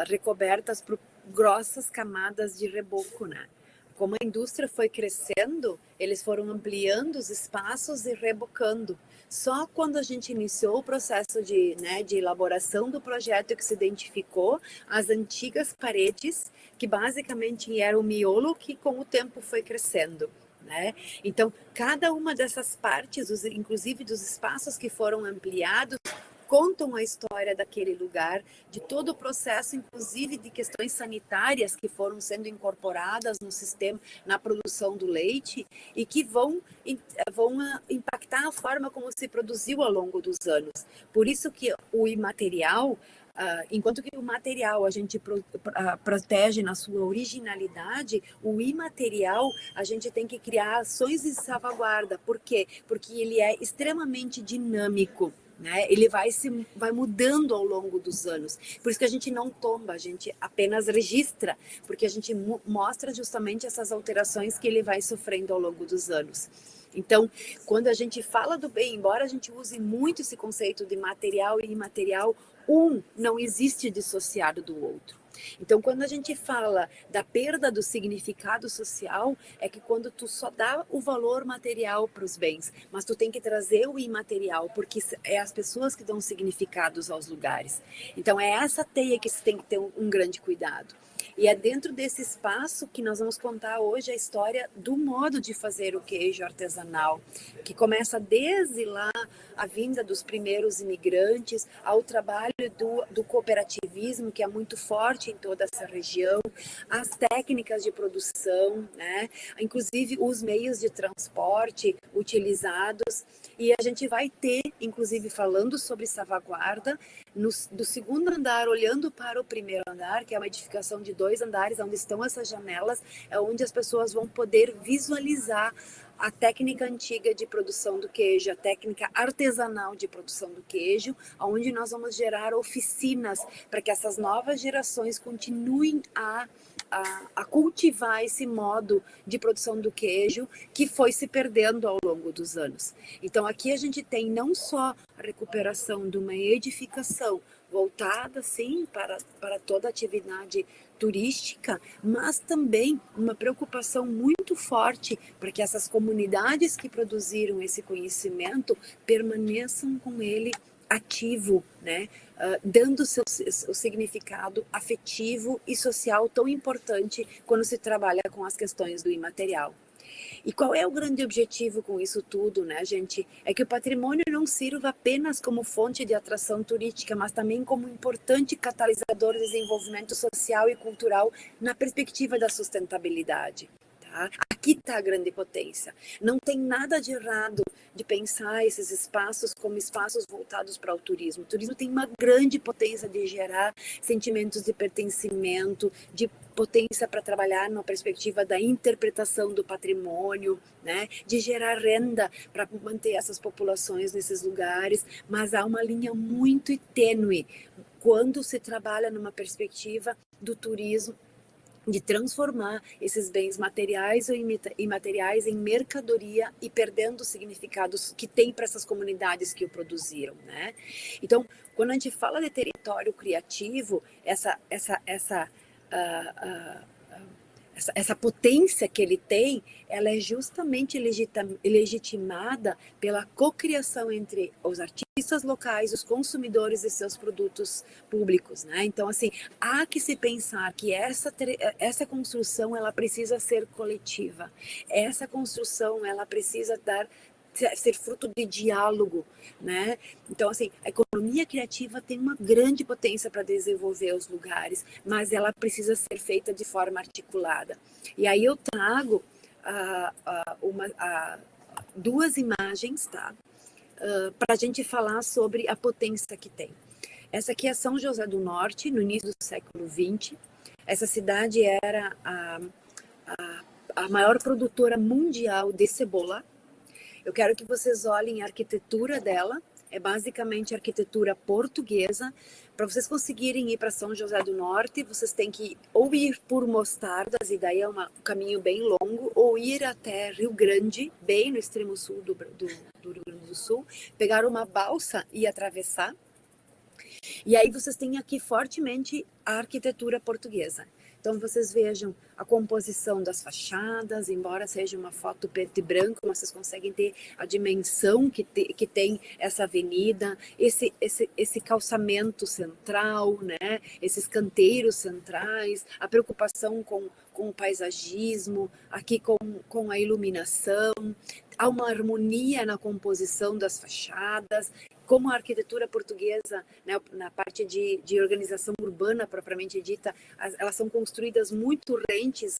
recobertas por grossas camadas de reboco, né? Como a indústria foi crescendo, eles foram ampliando os espaços e rebocando. Só quando a gente iniciou o processo de elaboração do projeto que se identificou as antigas paredes, que basicamente era o miolo que com o tempo foi crescendo. Né? Então, cada uma dessas partes, inclusive dos espaços que foram ampliados, contam a história daquele lugar, de todo o processo, inclusive de questões sanitárias que foram sendo incorporadas no sistema, na produção do leite, e que vão impactar a forma como se produziu ao longo dos anos. Por isso que o imaterial, enquanto que o material a gente protege na sua originalidade, o imaterial a gente tem que criar ações de salvaguarda. Por quê? Porque ele é extremamente dinâmico. Né? Ele vai mudando ao longo dos anos. Por isso que a gente não tomba, a gente apenas registra, porque a gente mostra justamente essas alterações que ele vai sofrendo ao longo dos anos. Então, quando a gente fala do bem, embora a gente use muito esse conceito de material e imaterial, um não existe dissociado do outro. Então, quando a gente fala da perda do significado social, é que quando tu só dá o valor material para os bens, mas tu tem que trazer o imaterial, porque é as pessoas que dão significados aos lugares. Então, é essa teia que se tem que ter um grande cuidado. E é dentro desse espaço que nós vamos contar hoje a história do modo de fazer o queijo artesanal, que começa desde lá a vinda dos primeiros imigrantes, ao trabalho do cooperativismo, que é muito forte em toda essa região, as técnicas de produção, né? Inclusive os meios de transporte utilizados. E a gente vai ter, inclusive, falando sobre salvaguarda, do segundo andar, olhando para o primeiro andar, que é uma edificação de 2 andares, onde estão essas janelas, é onde as pessoas vão poder visualizar a técnica antiga de produção do queijo, a técnica artesanal de produção do queijo, onde nós vamos gerar oficinas para que essas novas gerações continuem a cultivar esse modo de produção do queijo que foi se perdendo ao longo dos anos. Então aqui a gente tem não só a recuperação de uma edificação voltada, sim, para toda a atividade turística, mas também uma preocupação muito forte para que essas comunidades que produziram esse conhecimento permaneçam com ele ativo, né? Dando o significado afetivo e social tão importante quando se trabalha com as questões do imaterial. E qual é o grande objetivo com isso tudo, né, gente? É que o patrimônio não sirva apenas como fonte de atração turística, mas também como importante catalisador de desenvolvimento social e cultural na perspectiva da sustentabilidade. Tá? Aqui está a grande potência. Não tem nada de errado de pensar esses espaços como espaços voltados para o turismo. O turismo tem uma grande potência de gerar sentimentos de pertencimento, de potência para trabalhar na perspectiva da interpretação do patrimônio, né? De gerar renda para manter essas populações nesses lugares, mas há uma linha muito tênue quando se trabalha numa perspectiva do turismo, de transformar esses bens materiais ou imateriais em mercadoria e perdendo os significados que tem para essas comunidades que o produziram, né? Então, quando a gente fala de território criativo, essa potência que ele tem, ela é justamente legitimada pela cocriação entre os artistas locais, os consumidores e seus produtos públicos, né? Então, assim, há que se pensar que essa construção, ela precisa ser coletiva. Essa construção, ela precisa ser fruto de diálogo, né? Então, assim, a economia criativa tem uma grande potência para desenvolver os lugares, mas ela precisa ser feita de forma articulada. E aí eu trago duas imagens, tá? Para a gente falar sobre a potência que tem. Essa aqui é São José do Norte, no início do século XX. Essa cidade era a maior produtora mundial de cebola. Eu quero que vocês olhem a arquitetura dela, é basicamente arquitetura portuguesa. Para vocês conseguirem ir para São José do Norte, vocês têm que ou ir por Mostardas, e daí é um caminho bem longo, ou ir até Rio Grande, bem no extremo sul do Rio Grande do Sul, pegar uma balsa e atravessar. E aí vocês têm aqui fortemente a arquitetura portuguesa. Então, vocês vejam a composição das fachadas, embora seja uma foto preto e branco, mas vocês conseguem ter a dimensão que tem essa avenida, esse calçamento central, né? Esses canteiros centrais, a preocupação com o paisagismo, aqui com a iluminação. Há uma harmonia na composição das fachadas, como a arquitetura portuguesa, né, na parte de organização urbana propriamente dita, elas são construídas muito rentes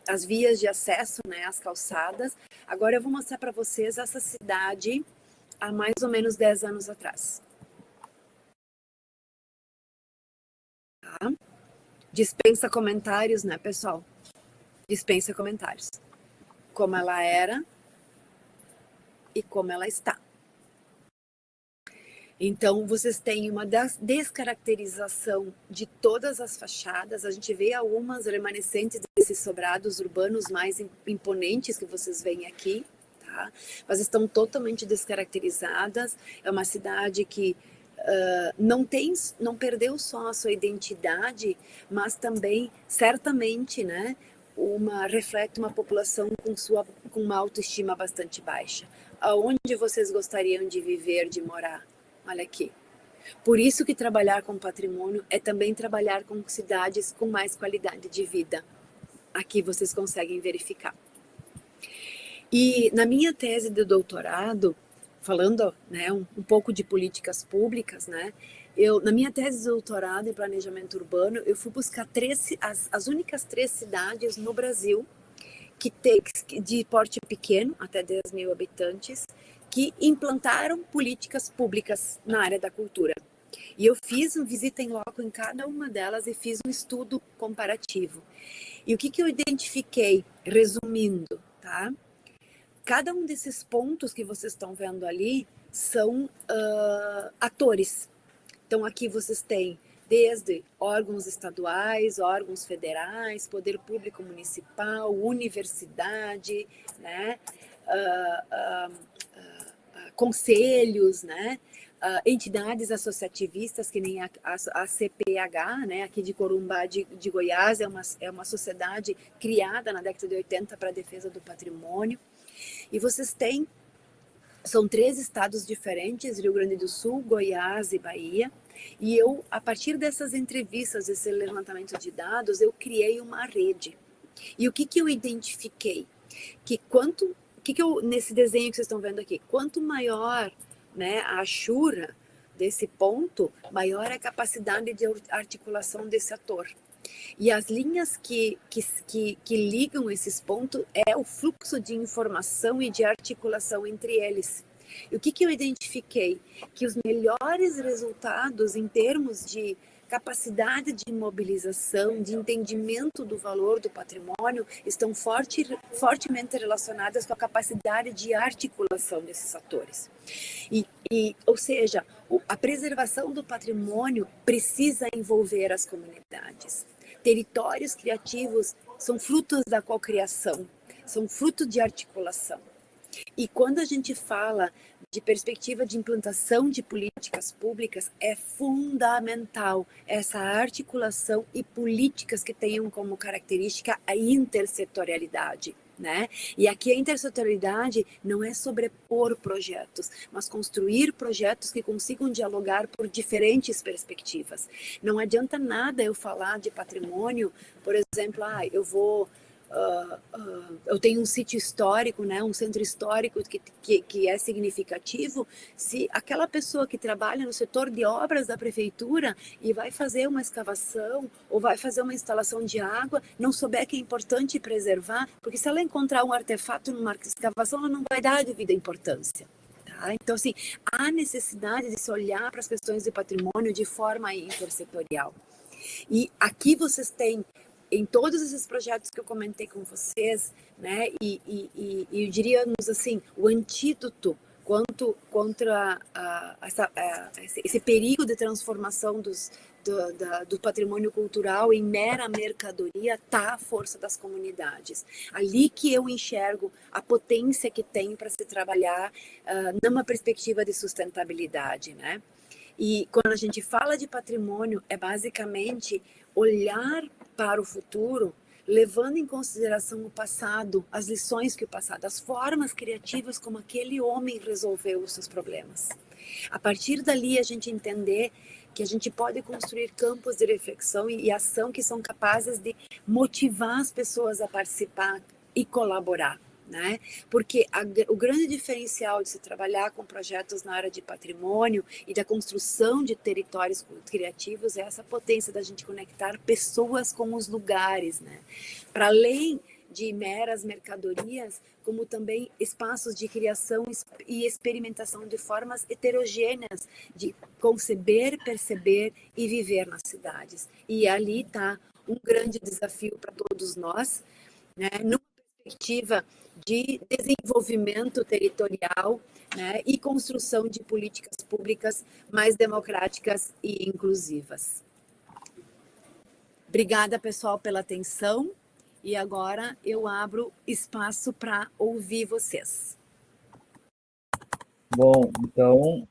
às vias de acesso, né, às calçadas. Agora eu vou mostrar para vocês essa cidade há mais ou menos 10 anos atrás. Tá? Dispensa comentários, né, pessoal? Dispensa comentários. Como ela era e como ela está. Então, vocês têm uma descaracterização de todas as fachadas. A gente vê algumas remanescentes desses sobrados urbanos mais imponentes que vocês veem aqui, tá? Mas estão totalmente descaracterizadas. É uma cidade que não perdeu só a sua identidade, mas também, certamente, né, reflete uma população com uma autoestima bastante baixa. Aonde vocês gostariam de viver, de morar? Olha aqui. Por isso que trabalhar com patrimônio é também trabalhar com cidades com mais qualidade de vida. Aqui vocês conseguem verificar. E na minha tese de doutorado, falando, né, um pouco de políticas públicas, né, na minha tese de doutorado em planejamento urbano, eu fui buscar as únicas 3 cidades no Brasil de porte pequeno, até 10 mil habitantes, que implantaram políticas públicas na área da cultura. E eu fiz uma visita em loco em cada uma delas e fiz um estudo comparativo. E o que eu identifiquei, resumindo, tá? Cada um desses pontos que vocês estão vendo ali são atores. Então, aqui vocês têm desde órgãos estaduais, órgãos federais, poder público municipal, universidade, né? Conselhos, né? Entidades associativistas, que nem a CPH, né? Aqui de Corumbá, de Goiás, é uma sociedade criada na década de 80 para a defesa do patrimônio. E vocês têm, são 3 estados diferentes, Rio Grande do Sul, Goiás e Bahia. E eu, a partir dessas entrevistas, desse levantamento de dados, eu criei uma rede. E o que eu identifiquei? Nesse desenho que vocês estão vendo aqui, quanto maior, né, a achura desse ponto, maior é a capacidade de articulação desse ator. E as linhas que ligam esses pontos é o fluxo de informação e de articulação entre eles. E o que eu identifiquei? Que os melhores resultados em termos de capacidade de mobilização, de entendimento do valor do patrimônio, estão fortemente relacionadas com a capacidade de articulação desses atores. Ou seja, a preservação do patrimônio precisa envolver as comunidades. Territórios criativos são frutos da cocriação, são fruto de articulação. E quando a gente fala de perspectiva de implantação de políticas públicas, é fundamental essa articulação e políticas que tenham como característica a intersetorialidade, né? E aqui a intersetorialidade não é sobrepor projetos, mas construir projetos que consigam dialogar por diferentes perspectivas. Não adianta nada eu falar de patrimônio, por exemplo, eu tenho um sítio histórico, né, um centro histórico que é significativo, se aquela pessoa que trabalha no setor de obras da prefeitura e vai fazer uma escavação ou vai fazer uma instalação de água, não souber que é importante preservar, porque se ela encontrar um artefato numa escavação, ela não vai dar a devida importância. Tá? Então, assim, há necessidade de se olhar para as questões de patrimônio de forma intersetorial. E aqui vocês têm, em todos esses projetos que eu comentei com vocês, né, e eu diríamos assim, o antídoto contra esse perigo de transformação do patrimônio cultural em mera mercadoria está a força das comunidades. Ali que eu enxergo a potência que tem para se trabalhar numa perspectiva de sustentabilidade, né? E quando a gente fala de patrimônio, é basicamente olhar para o futuro, levando em consideração o passado, as lições que o passado, as formas criativas como aquele homem resolveu os seus problemas. A partir dali, a gente entender que a gente pode construir campos de reflexão e ação que são capazes de motivar as pessoas a participar e colaborar. Né? Porque o grande diferencial de se trabalhar com projetos na área de patrimônio e da construção de territórios criativos é essa potência da gente conectar pessoas com os lugares, né? Para além de meras mercadorias, como também espaços de criação e experimentação de formas heterogêneas de conceber, perceber e viver nas cidades. E ali está um grande desafio para todos nós, né? Numa perspectiva de desenvolvimento territorial, né, e construção de políticas públicas mais democráticas e inclusivas. Obrigada, pessoal, pela atenção. E agora eu abro espaço para ouvir vocês. Bom, então,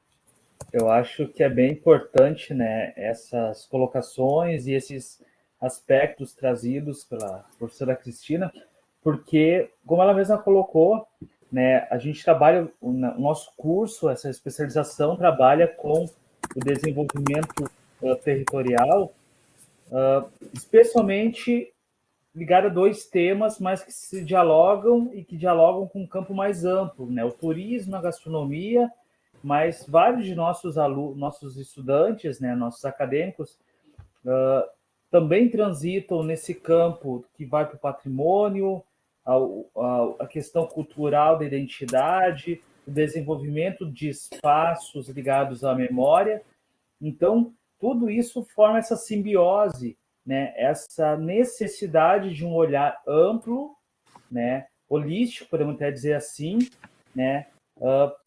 Eu acho que é bem importante, né, essas colocações e esses aspectos trazidos pela professora Cristina, porque, como ela mesma colocou, né, a gente trabalha, o nosso curso, essa especialização, trabalha com o desenvolvimento territorial, especialmente ligado a dois temas, mas que se dialogam e que dialogam com um campo mais amplo, né? O turismo, a gastronomia, mas vários de nossos alunos, nossos estudantes, né, nossos acadêmicos, também transitam nesse campo que vai para o patrimônio, a questão cultural da identidade, o desenvolvimento de espaços ligados à memória. Então, tudo isso forma essa simbiose, né? Essa necessidade de um olhar amplo, né? Holístico, podemos até dizer assim, né?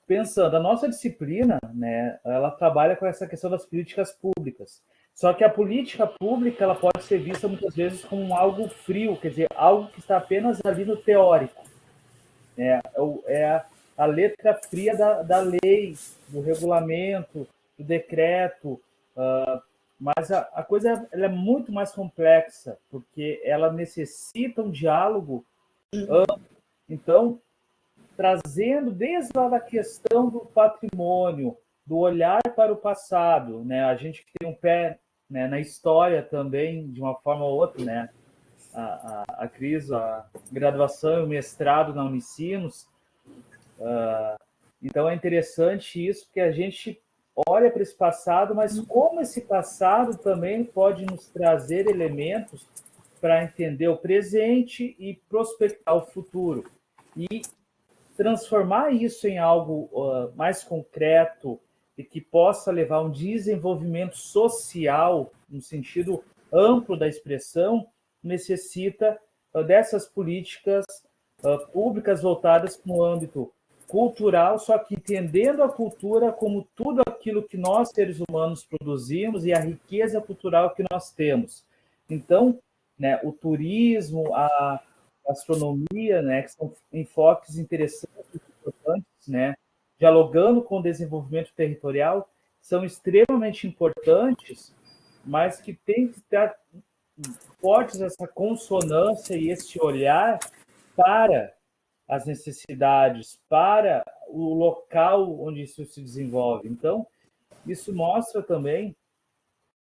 Pensando, a nossa disciplina, né? Ela trabalha com essa questão das políticas públicas. Só que a política pública ela pode ser vista muitas vezes como algo frio, quer dizer, algo que está apenas ali no teórico. É a letra fria da lei, do regulamento, do decreto, mas a coisa ela é muito mais complexa, porque ela necessita um diálogo amplo. Então, trazendo desde lá da questão do patrimônio, do olhar para o passado, né? A gente que tem um pé, né, na história também, de uma forma ou outra, né? A Cris, a graduação e o mestrado na Unicinos. Então é interessante isso, porque a gente olha para esse passado, mas como esse passado também pode nos trazer elementos para entender o presente e prospectar o futuro. E transformar isso em algo mais concreto e que possa levar a um desenvolvimento social, no sentido amplo da expressão, necessita dessas políticas públicas voltadas para o âmbito cultural, só que entendendo a cultura como tudo aquilo que nós, seres humanos, produzimos e a riqueza cultural que nós temos. Então, né, o turismo, a gastronomia, né, que são enfoques interessantes e importantes, né, dialogando com o desenvolvimento territorial, são extremamente importantes, mas que tem que estar fortes essa consonância e esse olhar para as necessidades, para o local onde isso se desenvolve. Então, isso mostra também,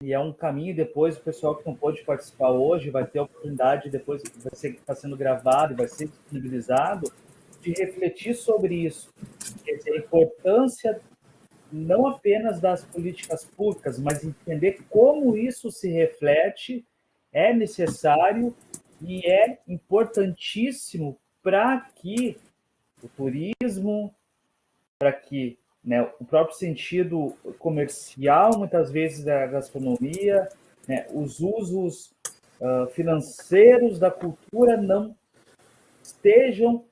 e é um caminho depois, o pessoal que não pôde participar hoje vai ter a oportunidade, depois está sendo gravado e vai ser disponibilizado, de refletir sobre isso. Quer dizer, a importância não apenas das políticas públicas, mas entender como isso se reflete, é necessário e é importantíssimo para que o turismo, para que, né, o próprio sentido comercial, muitas vezes, da gastronomia, né, os usos financeiros da cultura não estejam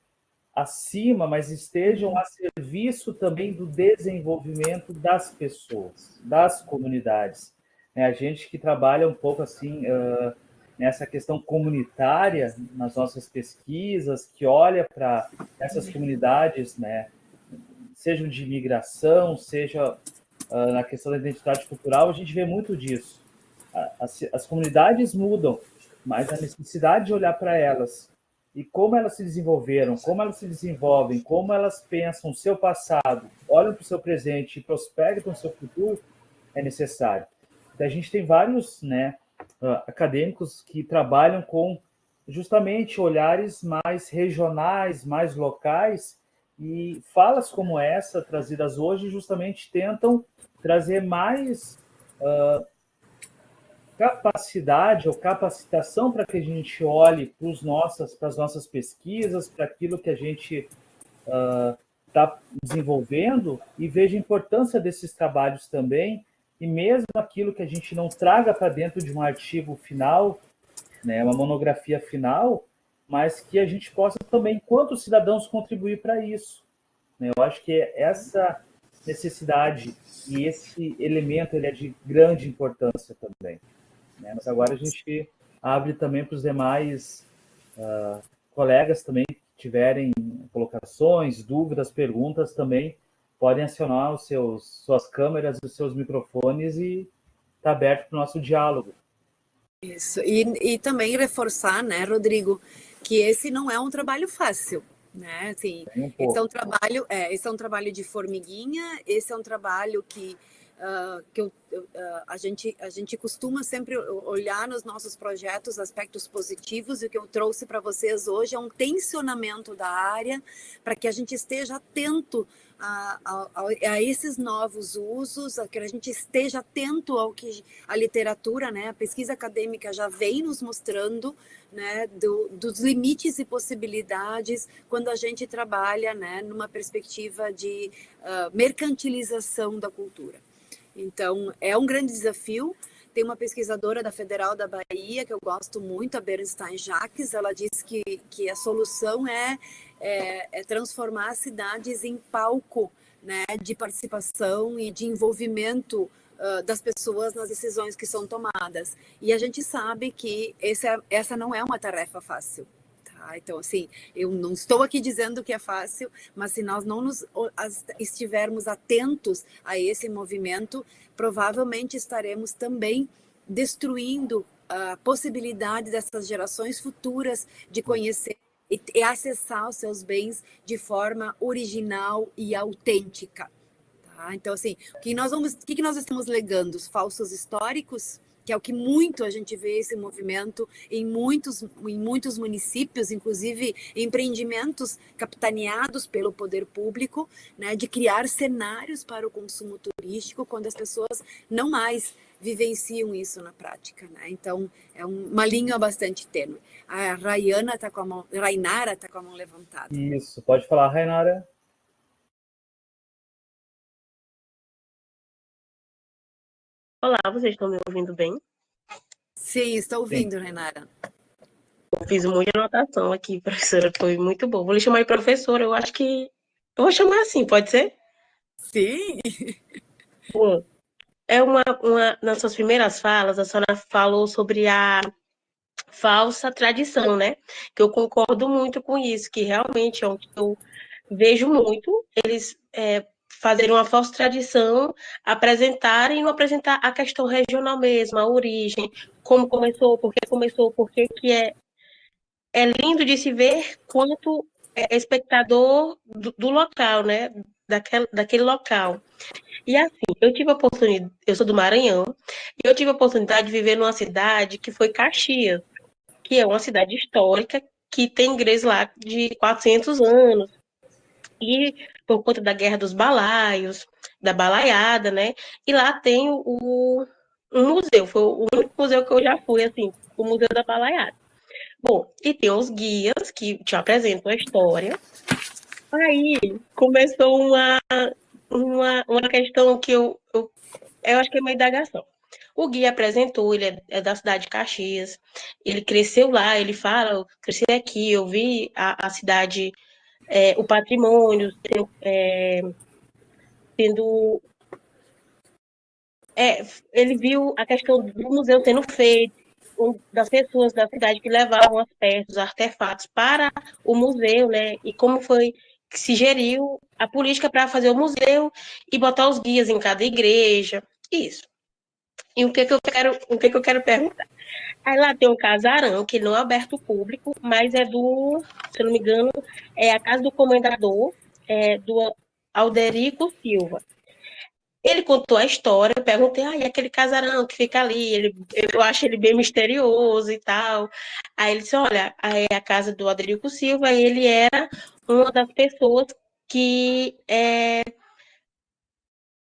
acima, mas estejam a serviço também do desenvolvimento das pessoas, das comunidades. A gente que trabalha um pouco assim nessa questão comunitária nas nossas pesquisas, que olha para essas comunidades, né, sejam de imigração, seja na questão da identidade cultural, a gente vê muito disso. As comunidades mudam, mas a necessidade de olhar para elas e como elas se desenvolveram, como elas se desenvolvem, como elas pensam o seu passado, olham para o seu presente e prospectam o seu futuro, é necessário. Então, a gente tem vários, né, acadêmicos que trabalham com justamente olhares mais regionais, mais locais, e falas como essa, trazidas hoje, justamente tentam trazer mais capacidade ou capacitação para que a gente olhe para as nossas pesquisas, para aquilo que a gente está desenvolvendo e veja a importância desses trabalhos também, e mesmo aquilo que a gente não traga para dentro de um artigo final, né, uma monografia final, mas que a gente possa também, enquanto cidadãos, contribuir para isso. Eu acho que essa necessidade e esse elemento ele é de grande importância também. Mas agora a gente abre também para os demais colegas também que tiverem colocações, dúvidas, perguntas também, podem acionar suas câmeras, os seus microfones e está aberto para o nosso diálogo. Isso. E também reforçar, né, Rodrigo, que esse não é um trabalho fácil, né? Assim, esse é um trabalho de formiguinha, esse é um trabalho que a gente costuma sempre olhar nos nossos projetos aspectos positivos, e o que eu trouxe para vocês hoje é um tensionamento da área para que a gente esteja atento a esses novos usos, a que a gente esteja atento ao que a literatura, né, a pesquisa acadêmica já vem nos mostrando, né, dos limites e possibilidades quando a gente trabalha, né, numa perspectiva de mercantilização da cultura. Então, é um grande desafio. Tem uma pesquisadora da Federal da Bahia, que eu gosto muito, a Bernstein Jacques, ela diz que a solução é transformar as cidades em palco, né, de participação e de envolvimento das pessoas nas decisões que são tomadas. E a gente sabe que essa não é uma tarefa fácil. Então, assim, eu não estou aqui dizendo que é fácil, mas se nós não estivermos atentos a esse movimento, provavelmente estaremos também destruindo a possibilidade dessas gerações futuras de conhecer e acessar os seus bens de forma original e autêntica. Tá? Então, assim, o que nós estamos legando? Os falsos históricos, que é o que muito a gente vê esse movimento em muitos municípios, inclusive empreendimentos capitaneados pelo poder público, né, de criar cenários para o consumo turístico, quando as pessoas não mais vivenciam isso na prática, né? Então, é uma linha bastante tênue. A Rainara está com a mão levantada. Isso, pode falar, Rainara. Olá, vocês estão me ouvindo bem? Sim, estou ouvindo, Rainara. Eu fiz muita anotação aqui, professora, foi muito bom. Vou lhe chamar de professora, eu acho que... Eu vou chamar assim, pode ser? Sim. Bom, nas suas primeiras falas, a senhora falou sobre a falsa tradição, né? Que eu concordo muito com isso, que realmente é o que eu vejo muito, eles fazerem uma falsa tradição, apresentarem e não apresentar a questão regional mesmo, a origem, como começou, por que que é lindo de se ver quanto é espectador do local, né? Daquele local. E assim, eu tive a oportunidade, eu sou do Maranhão, e eu tive a oportunidade de viver numa cidade que foi Caxias, que é uma cidade histórica, que tem igreja lá de 400 anos, e por conta da Guerra dos Balaios, da balaiada, né? E lá tem um museu, foi o único museu que eu já fui, assim, o Museu da Balaiada. Bom, e tem os guias que te apresentam a história. Aí começou uma questão que eu acho que é uma indagação. O guia apresentou, ele é da cidade de Caxias, ele cresceu lá, ele fala, eu cresci aqui, eu vi a cidade, o patrimônio sendo... ele viu a questão do museu sendo feito, das pessoas da cidade que levavam as peças, os artefatos para o museu, né? E como foi que se geriu a política para fazer o museu e botar os guias em cada igreja, isso. E o que eu quero perguntar? Aí lá tem um casarão que não é aberto ao público, mas é se eu não me engano, é a casa do comendador, do Alderico Silva. Ele contou a história, eu perguntei, e aquele casarão que fica ali, eu acho ele bem misterioso e tal. Aí ele disse, olha, é a casa do Alderico Silva, e ele era uma das pessoas que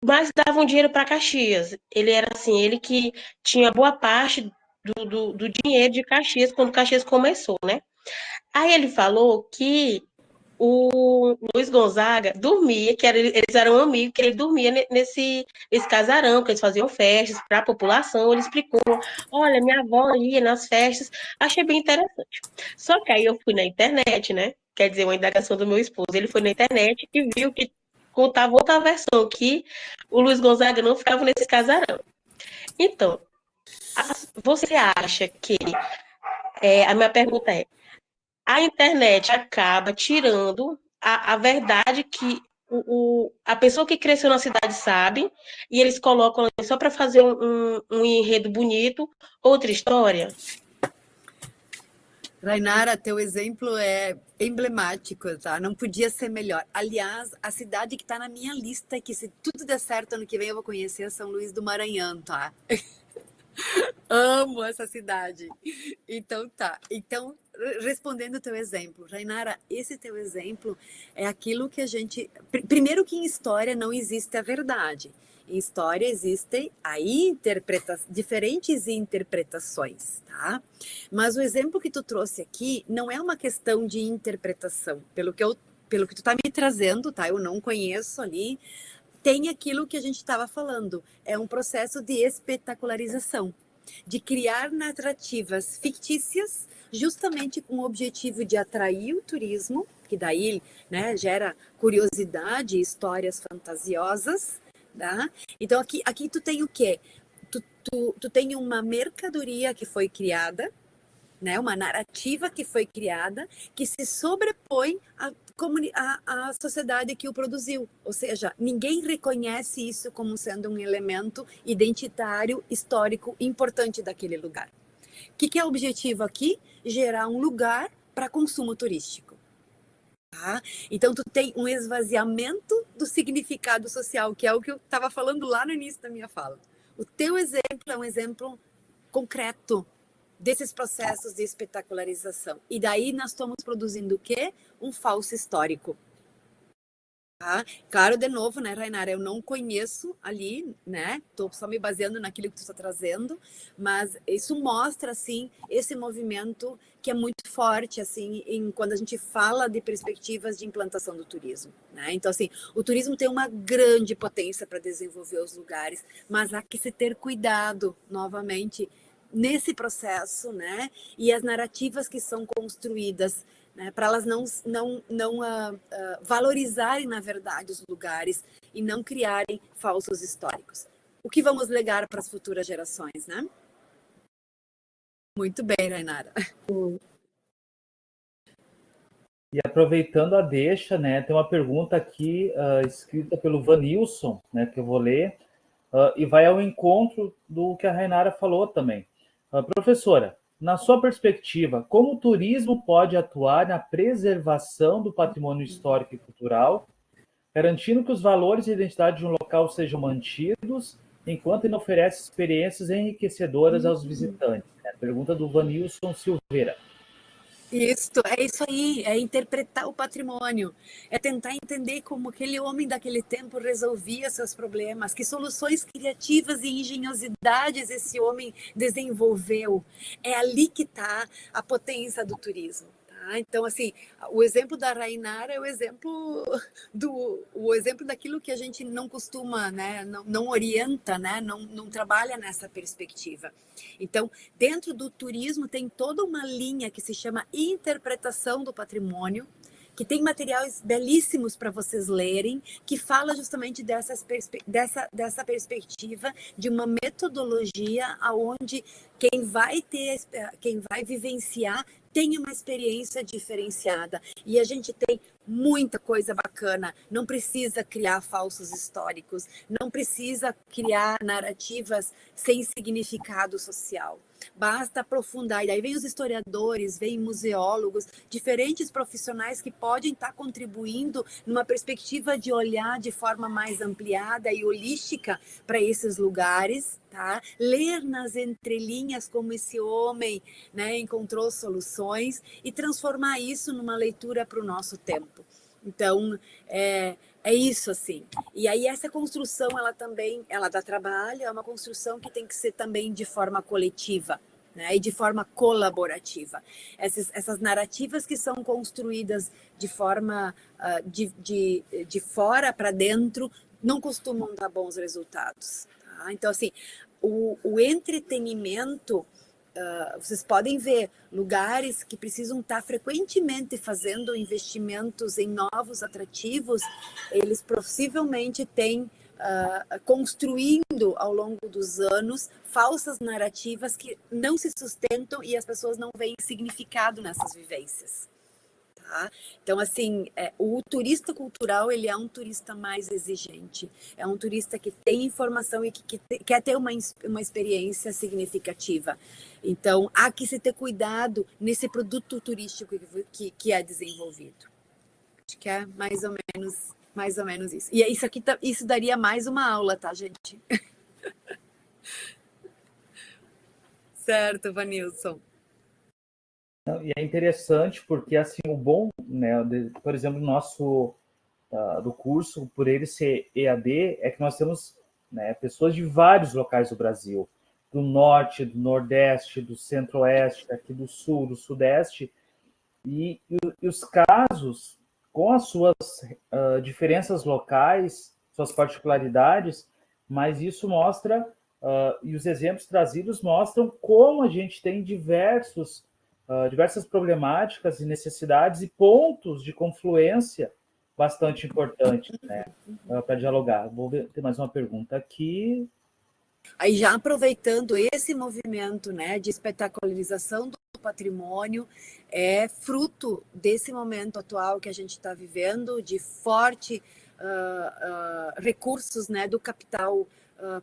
mais davam dinheiro para Caxias. Ele era assim, ele que tinha boa parte do dinheiro de Caxias quando Caxias começou, né? Aí ele falou que o Luiz Gonzaga dormia, eles eram amigos, que ele dormia nesse casarão, que eles faziam festas para a população. Ele explicou, olha, minha avó ia nas festas, achei bem interessante. Só que aí eu fui na internet, né? Quer dizer, uma indagação do meu esposo. Ele foi na internet e viu que contava outra versão, que o Luiz Gonzaga não ficava nesse casarão. Então, você acha que... a minha pergunta é, a internet acaba tirando a verdade que a pessoa que cresceu na cidade sabe, e eles colocam ali só para fazer um enredo bonito, outra história. Rainara, teu exemplo é emblemático, tá? Não podia ser melhor. Aliás, a cidade que está na minha lista, que se tudo der certo ano que vem eu vou conhecer, é São Luís do Maranhão, tá? Amo essa cidade. Então tá. Então, respondendo o teu exemplo, Rainara, esse teu exemplo é aquilo que a gente. Primeiro que em história não existe a verdade. Em história existem diferentes interpretações, tá? Mas o exemplo que tu trouxe aqui não é uma questão de interpretação. Pelo que tu tá me trazendo, tá? Eu não conheço ali. Tem aquilo que a gente estava falando. É um processo de espetacularização, de criar narrativas fictícias, justamente com o objetivo de atrair o turismo, que daí, né, gera curiosidade, histórias fantasiosas, tá? Então aqui tu tem o quê? Tu tem uma mercadoria que foi criada, né, uma narrativa que foi criada, que se sobrepõe à sociedade que o produziu. Ou seja, ninguém reconhece isso como sendo um elemento identitário, histórico, importante daquele lugar. O que é o objetivo aqui? Gerar um lugar para consumo turístico. Tá? Então, tu tem um esvaziamento do significado social, que é o que eu estava falando lá no início da minha fala. O teu exemplo é um exemplo concreto desses processos de espetacularização. E daí nós estamos produzindo o quê? Um falso histórico. Tá? Claro, de novo, né, Rainara, eu não conheço ali, né, estou só me baseando naquilo que tu está trazendo, mas isso mostra, assim, esse movimento que é muito forte, assim, quando a gente fala de perspectivas de implantação do turismo, né? Então, assim, o turismo tem uma grande potência para desenvolver os lugares, mas há que se ter cuidado, novamente, nesse processo, né, e as narrativas que são construídas, né, para elas não valorizarem, na verdade, os lugares e não criarem falsos históricos. O que vamos legar para as futuras gerações, né? Muito bem, Rainara. E aproveitando a deixa, né, tem uma pergunta aqui escrita pelo Vanilson, né, que eu vou ler, e vai ao encontro do que a Rainara falou também. Professora, na sua perspectiva, como o turismo pode atuar na preservação do patrimônio histórico e cultural, garantindo que os valores e identidade de um local sejam mantidos, enquanto ele oferece experiências enriquecedoras aos visitantes? Pergunta do Vanilson Silveira. É isso aí, é interpretar o patrimônio, é tentar entender como aquele homem daquele tempo resolvia seus problemas, que soluções criativas e engenhosidades esse homem desenvolveu. É ali que está a potência do turismo. Então, assim, o exemplo da Rainara é o exemplo daquilo que a gente não costuma, né, não orienta, né, não trabalha nessa perspectiva. Então, dentro do turismo tem toda uma linha que se chama interpretação do patrimônio, que tem materiais belíssimos para vocês lerem, que fala justamente dessa perspectiva de uma metodologia onde quem vai vivenciar tem uma experiência diferenciada. E a gente tem muita coisa bacana. Não precisa criar falsos históricos, não precisa criar narrativas sem significado social. Basta aprofundar. E aí vem os historiadores, vem museólogos, diferentes profissionais que podem estar contribuindo numa perspectiva de olhar de forma mais ampliada e holística para esses lugares. Tá? Ler nas entrelinhas como esse homem, né, encontrou soluções e transformar isso numa leitura para o nosso tempo. Então, é isso, assim. E aí essa construção, ela dá trabalho, é uma construção que tem que ser também de forma coletiva, né, e de forma colaborativa. Essas narrativas que são construídas de forma de fora para dentro não costumam dar bons resultados. Tá? Então, assim, o entretenimento, vocês podem ver lugares que precisam estar frequentemente fazendo investimentos em novos atrativos, eles possivelmente têm construindo ao longo dos anos falsas narrativas que não se sustentam e as pessoas não veem significado nessas vivências. Tá? Então, assim, o turista cultural, ele é um turista mais exigente, é um turista que tem informação e que quer ter uma experiência significativa. Então, há que se ter cuidado nesse produto turístico que é desenvolvido. Acho que é mais ou menos isso. E isso aqui, isso daria mais uma aula, tá, gente? Certo, Vanilson. E é interessante porque, assim, o bom, né, por exemplo, nosso do curso, por ele ser EAD, é que nós temos, né, pessoas de vários locais do Brasil, do norte, do nordeste, do centro-oeste, aqui do sul, do sudeste, e os casos, com as suas diferenças locais, suas particularidades, mas isso mostra, e os exemplos trazidos mostram como a gente tem diversas problemáticas e necessidades e pontos de confluência bastante importantes, né, para dialogar. Vou ter mais uma pergunta aqui. Aí já aproveitando esse movimento, né, de espetacularização do patrimônio, é fruto desse momento atual que a gente está vivendo, de forte recursos, né, do capital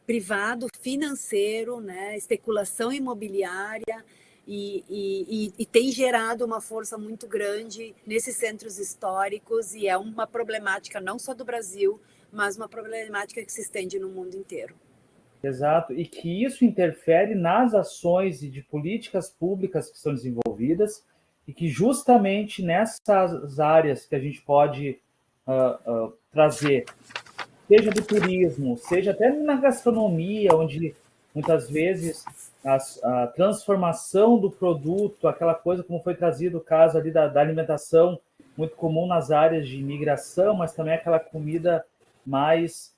privado, financeiro, né, especulação imobiliária, e tem gerado uma força muito grande nesses centros históricos, e é uma problemática não só do Brasil, mas uma problemática que se estende no mundo inteiro. Exato, e que isso interfere nas ações e de políticas públicas que são desenvolvidas, e que justamente nessas áreas que a gente pode trazer, seja do turismo, seja até na gastronomia, onde muitas vezes a transformação do produto, aquela coisa como foi trazido o caso ali da alimentação, muito comum nas áreas de imigração, mas também aquela comida mais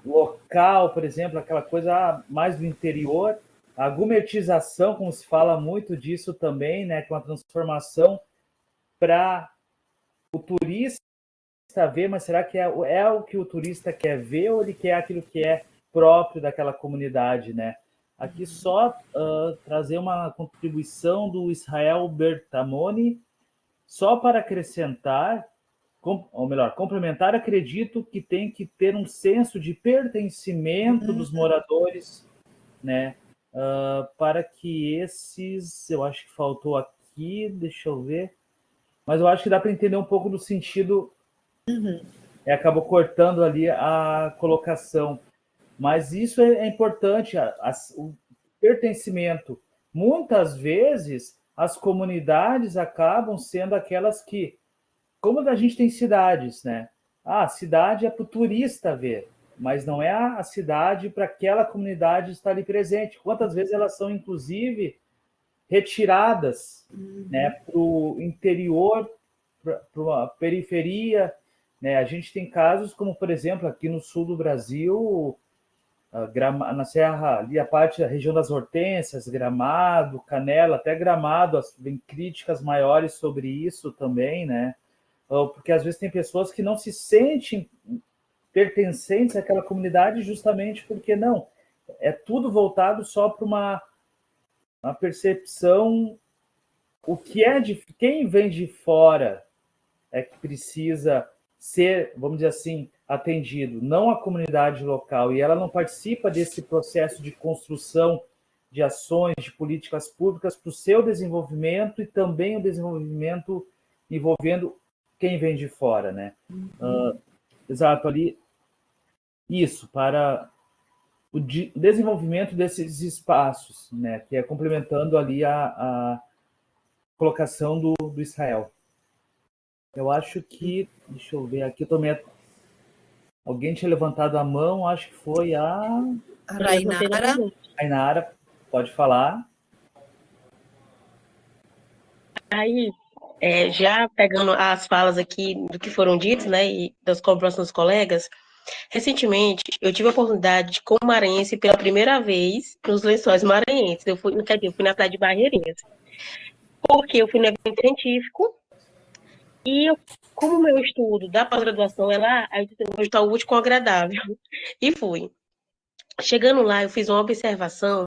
local, por exemplo, aquela coisa mais do interior, a gourmetização, como se fala muito disso também, né, com a transformação para o turista ver, mas será que é o que o turista quer ver ou ele quer aquilo que é próprio daquela comunidade, né? Aqui só trazer uma contribuição do Israel Bertamoni, só para acrescentar, ou melhor, complementar, acredito que tem que ter um senso de pertencimento dos moradores, né? Para que esses, eu acho que faltou aqui, deixa eu ver, mas eu acho que dá para entender um pouco do sentido. Acabou cortando ali a colocação, mas isso é importante, o pertencimento. Muitas vezes as comunidades acabam sendo aquelas que, como a gente tem cidades, né? A cidade é para o turista ver, mas não é a cidade para aquela comunidade estar ali presente. Quantas vezes elas são, inclusive, retiradas, né, para o interior, para a periferia, né? A gente tem casos como, por exemplo, aqui no sul do Brasil, na Serra, ali a parte da região das Hortênsias, Gramado, Canela, até Gramado, vem críticas maiores sobre isso também, né? Porque às vezes tem pessoas que não se sentem pertencentes àquela comunidade justamente porque não, é tudo voltado só para uma percepção, o que é de quem vem de fora é que precisa ser, vamos dizer assim, atendido, não a comunidade local, e ela não participa desse processo de construção de ações, de políticas públicas para o seu desenvolvimento e também o desenvolvimento envolvendo quem vem de fora, né? Exato, ali, isso, para o desenvolvimento desses espaços, né? Que é complementando ali a colocação do Israel. Eu acho que, deixa eu ver aqui, eu também. Alguém tinha levantado a mão, acho que foi a Rainara. Rainara, pode falar. Aí, já pegando as falas aqui do que foram ditos, né, e das cobranças dos colegas, recentemente eu tive a oportunidade de, como maranhense, pela primeira vez nos Lençóis Maranhenses. Eu fui na praia de Barreirinhas, porque eu fui no evento científico e como o meu estudo da pós-graduação é lá, aí eu vou estar útil com o agradável. E fui. Chegando lá, eu fiz uma observação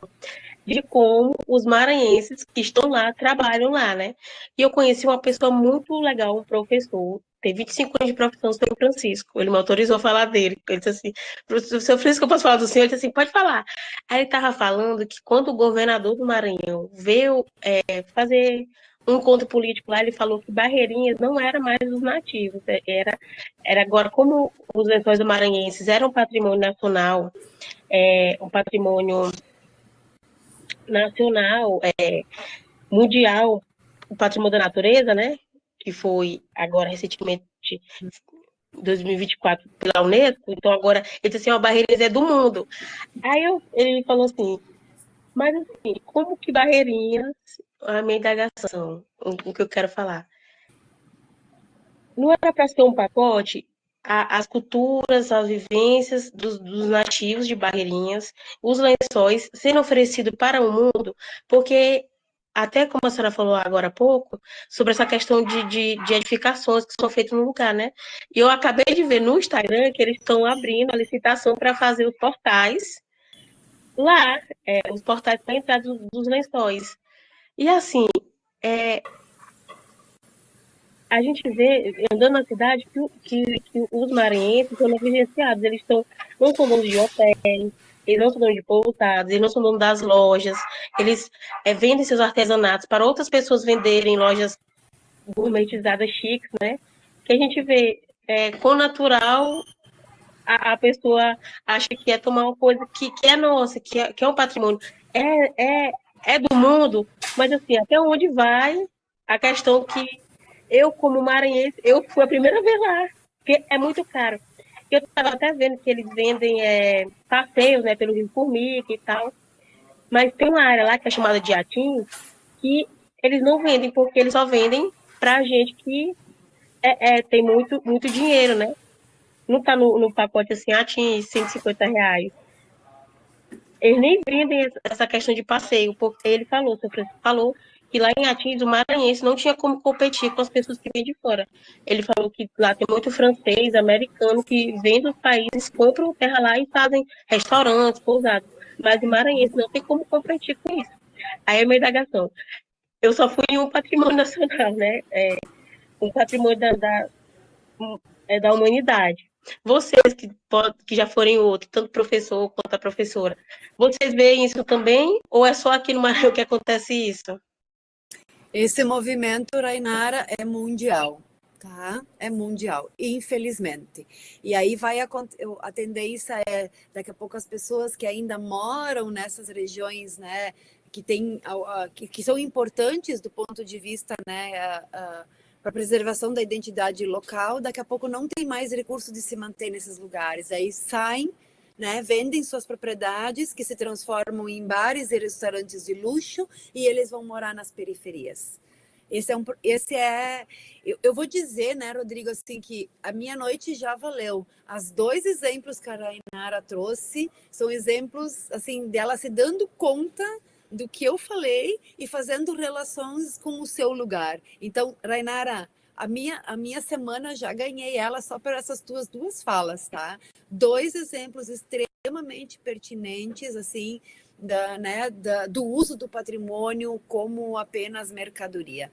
de como os maranhenses que estão lá trabalham lá, né? E eu conheci uma pessoa muito legal, um professor, tem 25 anos de profissão, o senhor Francisco. Ele me autorizou a falar dele. Ele disse assim: Seu Francisco, eu posso falar do senhor? Ele disse assim: pode falar. Aí ele estava falando que quando o governador do Maranhão veio fazer um encontro político lá, ele falou que Barreirinhas não era mais os nativos, era agora, como os Lençóis do Maranhenses eram um patrimônio nacional, um patrimônio nacional, mundial, o patrimônio da natureza, né? Que foi agora recentemente, 2024, pela Unesco. Então agora ele disse assim: Barreirinhas é do mundo. Aí ele falou assim: mas assim, como que Barreirinhas, a minha indagação, o que eu quero falar, não era para ser um pacote as culturas, as vivências dos nativos de Barreirinhas, os lençóis sendo oferecidos para o mundo, porque até como a senhora falou agora há pouco, sobre essa questão de edificações que são feitas no lugar, né? E eu acabei de ver no Instagram que eles estão abrindo a licitação para fazer os portais lá, os portais para entrar dos lençóis. E assim, a gente vê, andando na cidade, que os maranhenses são negligenciados. Eles não são donos de hotéis, eles não são donos de pousadas, eles não são donos das lojas. Eles vendem seus artesanatos para outras pessoas venderem em lojas gourmetizadas chiques, né? Que a gente vê quão natural a pessoa acha que é tomar uma coisa que é nossa, que é um patrimônio. É do mundo, mas assim, até onde vai a questão que eu, como maranhense, eu fui a primeira vez lá, porque é muito caro. Eu estava até vendo que eles vendem passeios, né, pelo Rio Formiga e tal, mas tem uma área lá que é chamada de Atim, que eles não vendem, porque eles só vendem para gente que tem muito, muito dinheiro, né? Não está no pacote assim, Atim, R$ 150. Eles nem vendem essa questão de passeio, porque ele falou, o seu Francisco falou, que lá em Atins, o maranhense não tinha como competir com as pessoas que vêm de fora. Ele falou que lá tem muito francês, americano, que vem dos países, compram terra lá e fazem restaurantes, pousadas. Mas o maranhense não tem como competir com isso. Aí é uma indagação. Eu só fui em um patrimônio nacional, né? Um patrimônio da humanidade. Vocês que já forem outro, tanto professor quanto a professora, vocês veem isso também? Ou é só aqui no Maranhão que acontece isso? Esse movimento, Rainara, é mundial, tá? É mundial, infelizmente. E aí a tendência daqui a pouco as pessoas que ainda moram nessas regiões, né, que são importantes do ponto de vista, né, para a preservação da identidade local, daqui a pouco não tem mais recurso de se manter nesses lugares. Aí saem, né, vendem suas propriedades, que se transformam em bares e restaurantes de luxo, e eles vão morar nas periferias. Eu vou dizer, né, Rodrigo, assim, que a minha noite já valeu. Os dois exemplos que a Rainara trouxe são exemplos, assim, dela se dando conta do que eu falei e fazendo relações com o seu lugar. Então, Rainara, a minha semana já ganhei ela só por essas tuas duas falas, tá? Dois exemplos extremamente pertinentes, assim, do uso do patrimônio como apenas mercadoria.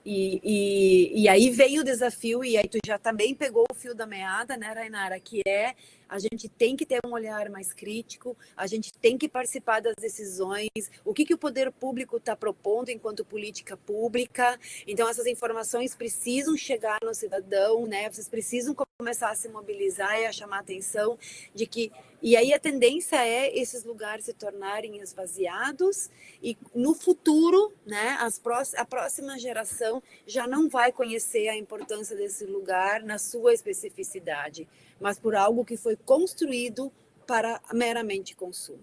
E aí vem o desafio, e aí tu já também pegou o fio da meada, né, Rainara, que a gente tem que ter um olhar mais crítico, a gente tem que participar das decisões, o que o poder público está propondo enquanto política pública. Então essas informações precisam chegar no cidadão, né? Vocês precisam começar a se mobilizar e a chamar a atenção de que... E aí a tendência é esses lugares se tornarem esvaziados e no futuro, né, a próxima geração já não vai conhecer a importância desse lugar na sua especificidade, mas por algo que foi construído para meramente consumo.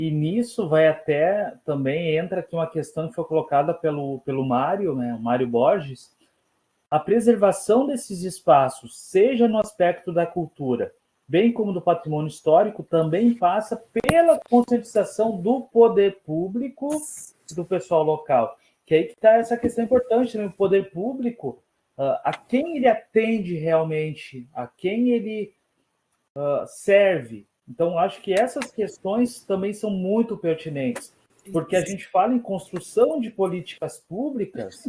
E nisso vai até, também entra aqui uma questão que foi colocada pelo Mário, né, Mário Borges, a preservação desses espaços, seja no aspecto da cultura, bem como do patrimônio histórico, também passa pela conscientização do poder público e do pessoal local. Que aí que está essa questão importante, né? O poder público, a quem ele atende realmente, a quem ele serve, Então, acho que essas questões também são muito pertinentes, porque a gente fala em construção de políticas públicas,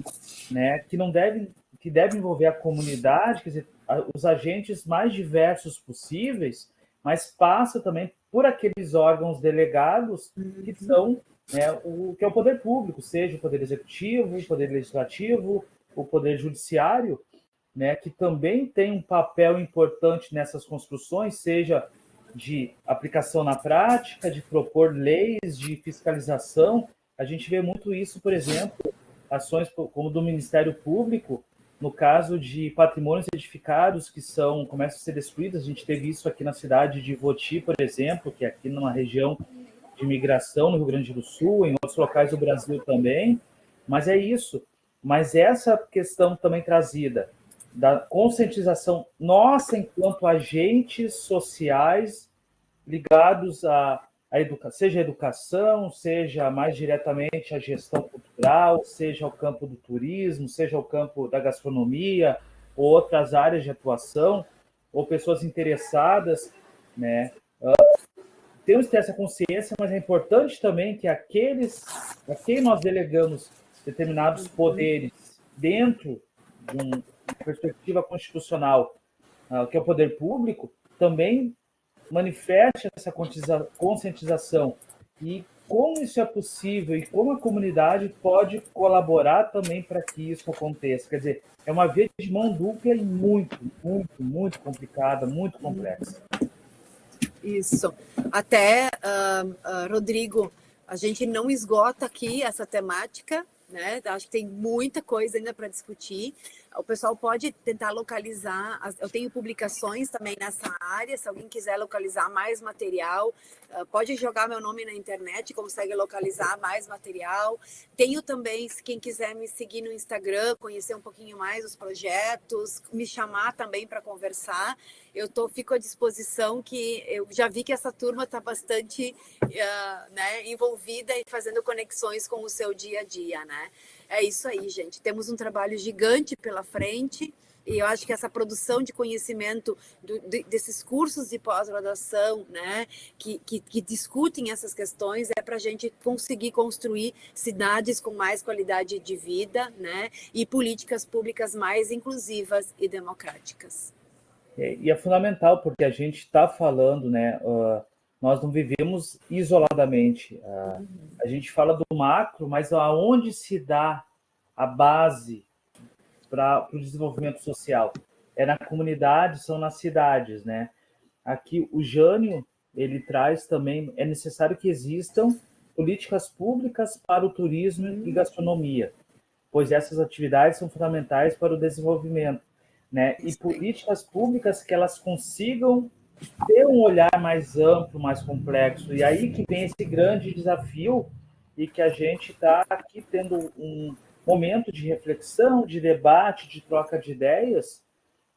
né, que devem envolver a comunidade, quer dizer, os agentes mais diversos possíveis, mas passa também por aqueles órgãos delegados que são, né, que é o poder público, seja o poder executivo, o poder legislativo, o poder judiciário, né, que também tem um papel importante nessas construções, seja de aplicação na prática, de propor leis, de fiscalização. A gente vê muito isso, por exemplo, ações como do Ministério Público, no caso de patrimônios edificados que começam a ser destruídos. A gente teve isso aqui na cidade de Voti, por exemplo, que é aqui numa região de migração no Rio Grande do Sul, em outros locais do Brasil também. Mas é isso. Mas essa questão também trazida da conscientização nossa enquanto agentes sociais ligados seja a educação, seja mais diretamente a gestão cultural, seja o campo do turismo, seja o campo da gastronomia, ou outras áreas de atuação, ou pessoas interessadas, né? Temos que ter essa consciência, mas é importante também que a quem nós delegamos determinados poderes dentro de uma perspectiva constitucional, que é o poder público, também manifeste essa conscientização e como isso é possível e como a comunidade pode colaborar também para que isso aconteça. Quer dizer, é uma via de mão dupla e muito, muito, muito complicada, muito complexa. Isso. Até, Rodrigo, a gente não esgota aqui essa temática, né? Acho que tem muita coisa ainda para discutir. O pessoal pode tentar localizar. Eu tenho publicações também nessa área. Se alguém quiser localizar mais material, pode jogar meu nome na internet, consegue localizar mais material. Tenho também, se quem quiser me seguir no Instagram, conhecer um pouquinho mais os projetos, me chamar também para conversar. Fico à disposição, que eu já vi que essa turma está bastante né, envolvida e fazendo conexões com o seu dia a dia, né? É isso aí, gente. Temos um trabalho gigante pela frente e eu acho que essa produção de conhecimento desses cursos de pós-graduação, né, que discutem essas questões, é para a gente conseguir construir cidades com mais qualidade de vida, né, e políticas públicas mais inclusivas e democráticas. E é fundamental, porque a gente está falando, né? Nós não vivemos isoladamente. A gente fala do macro, mas aonde se dá a base para o desenvolvimento social? É na comunidade, são nas cidades, né? Aqui o Jânio, ele traz também, é necessário que existam políticas públicas para o turismo e gastronomia, pois essas atividades são fundamentais para o desenvolvimento, né? E políticas públicas que elas consigam ter um olhar mais amplo, mais complexo. E aí que vem esse grande desafio e que a gente está aqui tendo um momento de reflexão, de debate, de troca de ideias,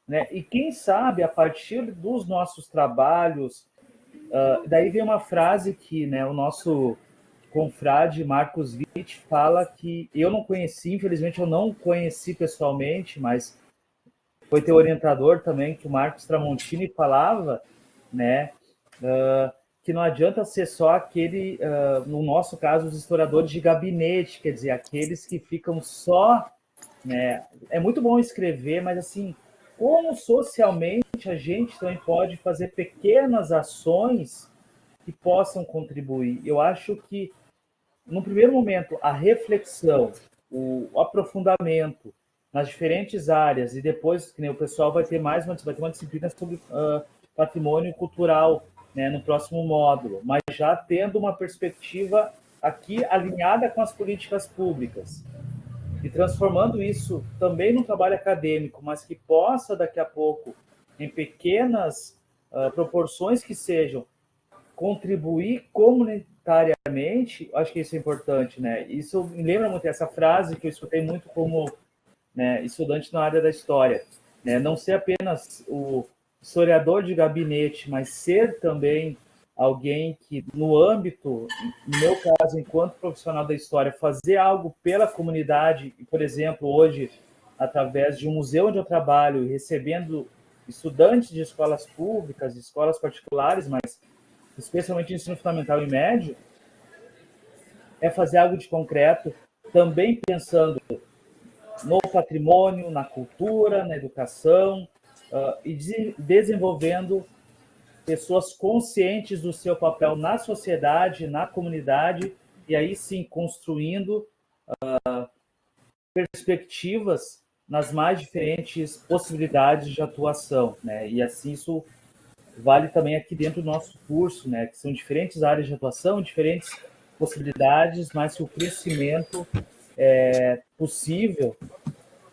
né? E quem sabe, a partir dos nossos trabalhos, daí vem uma frase que, né, o nosso confrade Marcos Witt fala, que eu não conheci, infelizmente eu não conheci pessoalmente, mas foi teu orientador também, que o Marcos Tramontini falava, né, que não adianta ser só aquele, no nosso caso, os historiadores de gabinete, quer dizer, aqueles que ficam só, né, é muito bom escrever, mas assim, como socialmente a gente também pode fazer pequenas ações que possam contribuir. Eu acho que, no primeiro momento, a reflexão, o aprofundamento nas diferentes áreas, e depois, que nem o pessoal vai ter uma disciplina sobre patrimônio cultural, né, no próximo módulo, mas já tendo uma perspectiva aqui alinhada com as políticas públicas e transformando isso também num trabalho acadêmico, mas que possa, daqui a pouco, em pequenas proporções que sejam, contribuir comunitariamente. Acho que isso é importante, né? Isso me lembra muito essa frase que eu escutei muito como, né, estudante na área da história, né? Não ser apenas o historiador de gabinete, mas ser também alguém que, no âmbito, no meu caso, enquanto profissional da história, fazer algo pela comunidade, e, por exemplo, hoje, através de um museu onde eu trabalho, recebendo estudantes de escolas públicas, de escolas particulares, mas especialmente ensino fundamental e médio, é fazer algo de concreto, também pensando no patrimônio, na cultura, na educação, e desenvolvendo pessoas conscientes do seu papel na sociedade, na comunidade, e aí sim construindo perspectivas nas mais diferentes possibilidades de atuação, né? E assim isso vale também aqui dentro do nosso curso, né? Que são diferentes áreas de atuação, diferentes possibilidades, mas que o crescimento é possível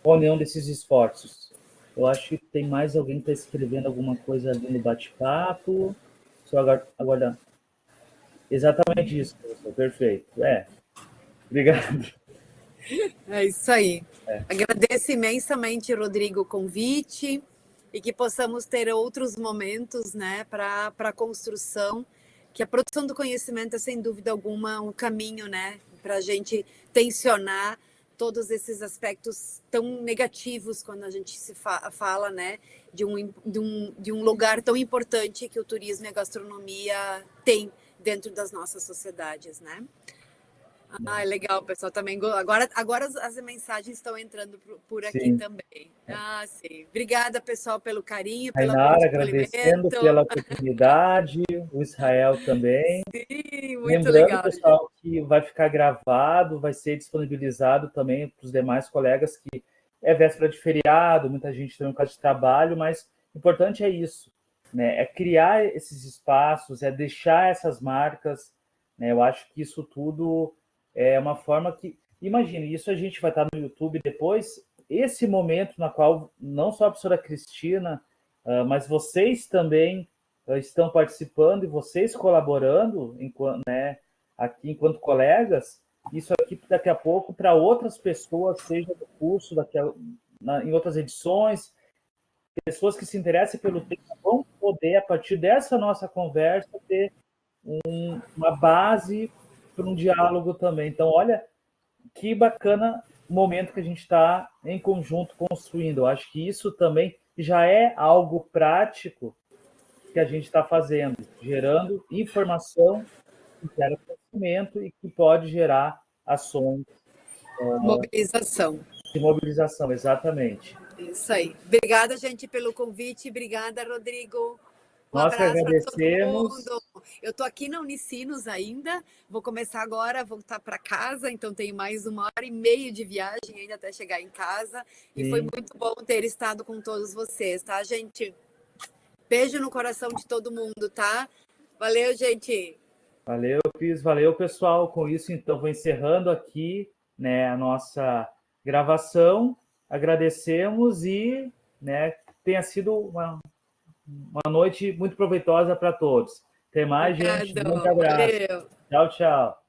com a união desses esforços. Eu acho que tem mais alguém que está escrevendo alguma coisa ali no bate-papo. Só aguardando. Exatamente isso, professor. Perfeito. Obrigado. É isso aí. Agradeço imensamente, Rodrigo, o convite e que possamos ter outros momentos, né, para a construção, que a produção do conhecimento é, sem dúvida alguma, um caminho, né, para a gente tensionar todos esses aspectos tão negativos quando a gente se fala, né, de um lugar tão importante que o turismo e a gastronomia têm dentro das nossas sociedades, né? Ah, legal, pessoal. Também agora as mensagens estão entrando por aqui Sim. também. Ah, sim. Obrigada, pessoal, pelo carinho, pelo Ainara, agradecendo acolhimento. pela oportunidade, o Israel também. Sim, muito Lembrando, legal. pessoal, que vai ficar gravado, vai ser disponibilizado também para os demais colegas, que é véspera de feriado, muita gente tem um caso de trabalho, mas o importante é isso, né? É criar esses espaços, é deixar essas marcas, né? Eu acho que isso tudo é uma forma que... Imagine, isso a gente vai estar no YouTube depois, esse momento na qual não só a professora Cristina, mas vocês também estão participando e vocês colaborando aqui enquanto colegas, isso aqui daqui a pouco para outras pessoas, seja do curso, em outras edições, pessoas que se interessem pelo tema vão poder, a partir dessa nossa conversa, ter uma base para um diálogo também. Então, olha que bacana o momento que a gente está em conjunto construindo. Eu acho que isso também já é algo prático que a gente está fazendo, gerando informação que gera conhecimento e que pode gerar ações Mobilização. de mobilização, exatamente. Isso aí. Obrigada, gente, pelo convite. Obrigada, Rodrigo. Um Nós que abraço para todo agradecemos. mundo. Eu estou aqui na Unicinos ainda. Vou começar agora a voltar para casa, então tenho mais 1h30 de viagem ainda até chegar em casa. E foi muito bom ter estado com todos vocês, tá, gente? Beijo no coração de todo mundo, tá? Valeu, gente. Valeu, Cris. Valeu, pessoal. Com isso, então, vou encerrando aqui, né, a nossa gravação. Agradecemos e, né, tenha sido uma noite muito proveitosa para todos. Até mais, gente. Um grande abraço. Valeu. Tchau, tchau.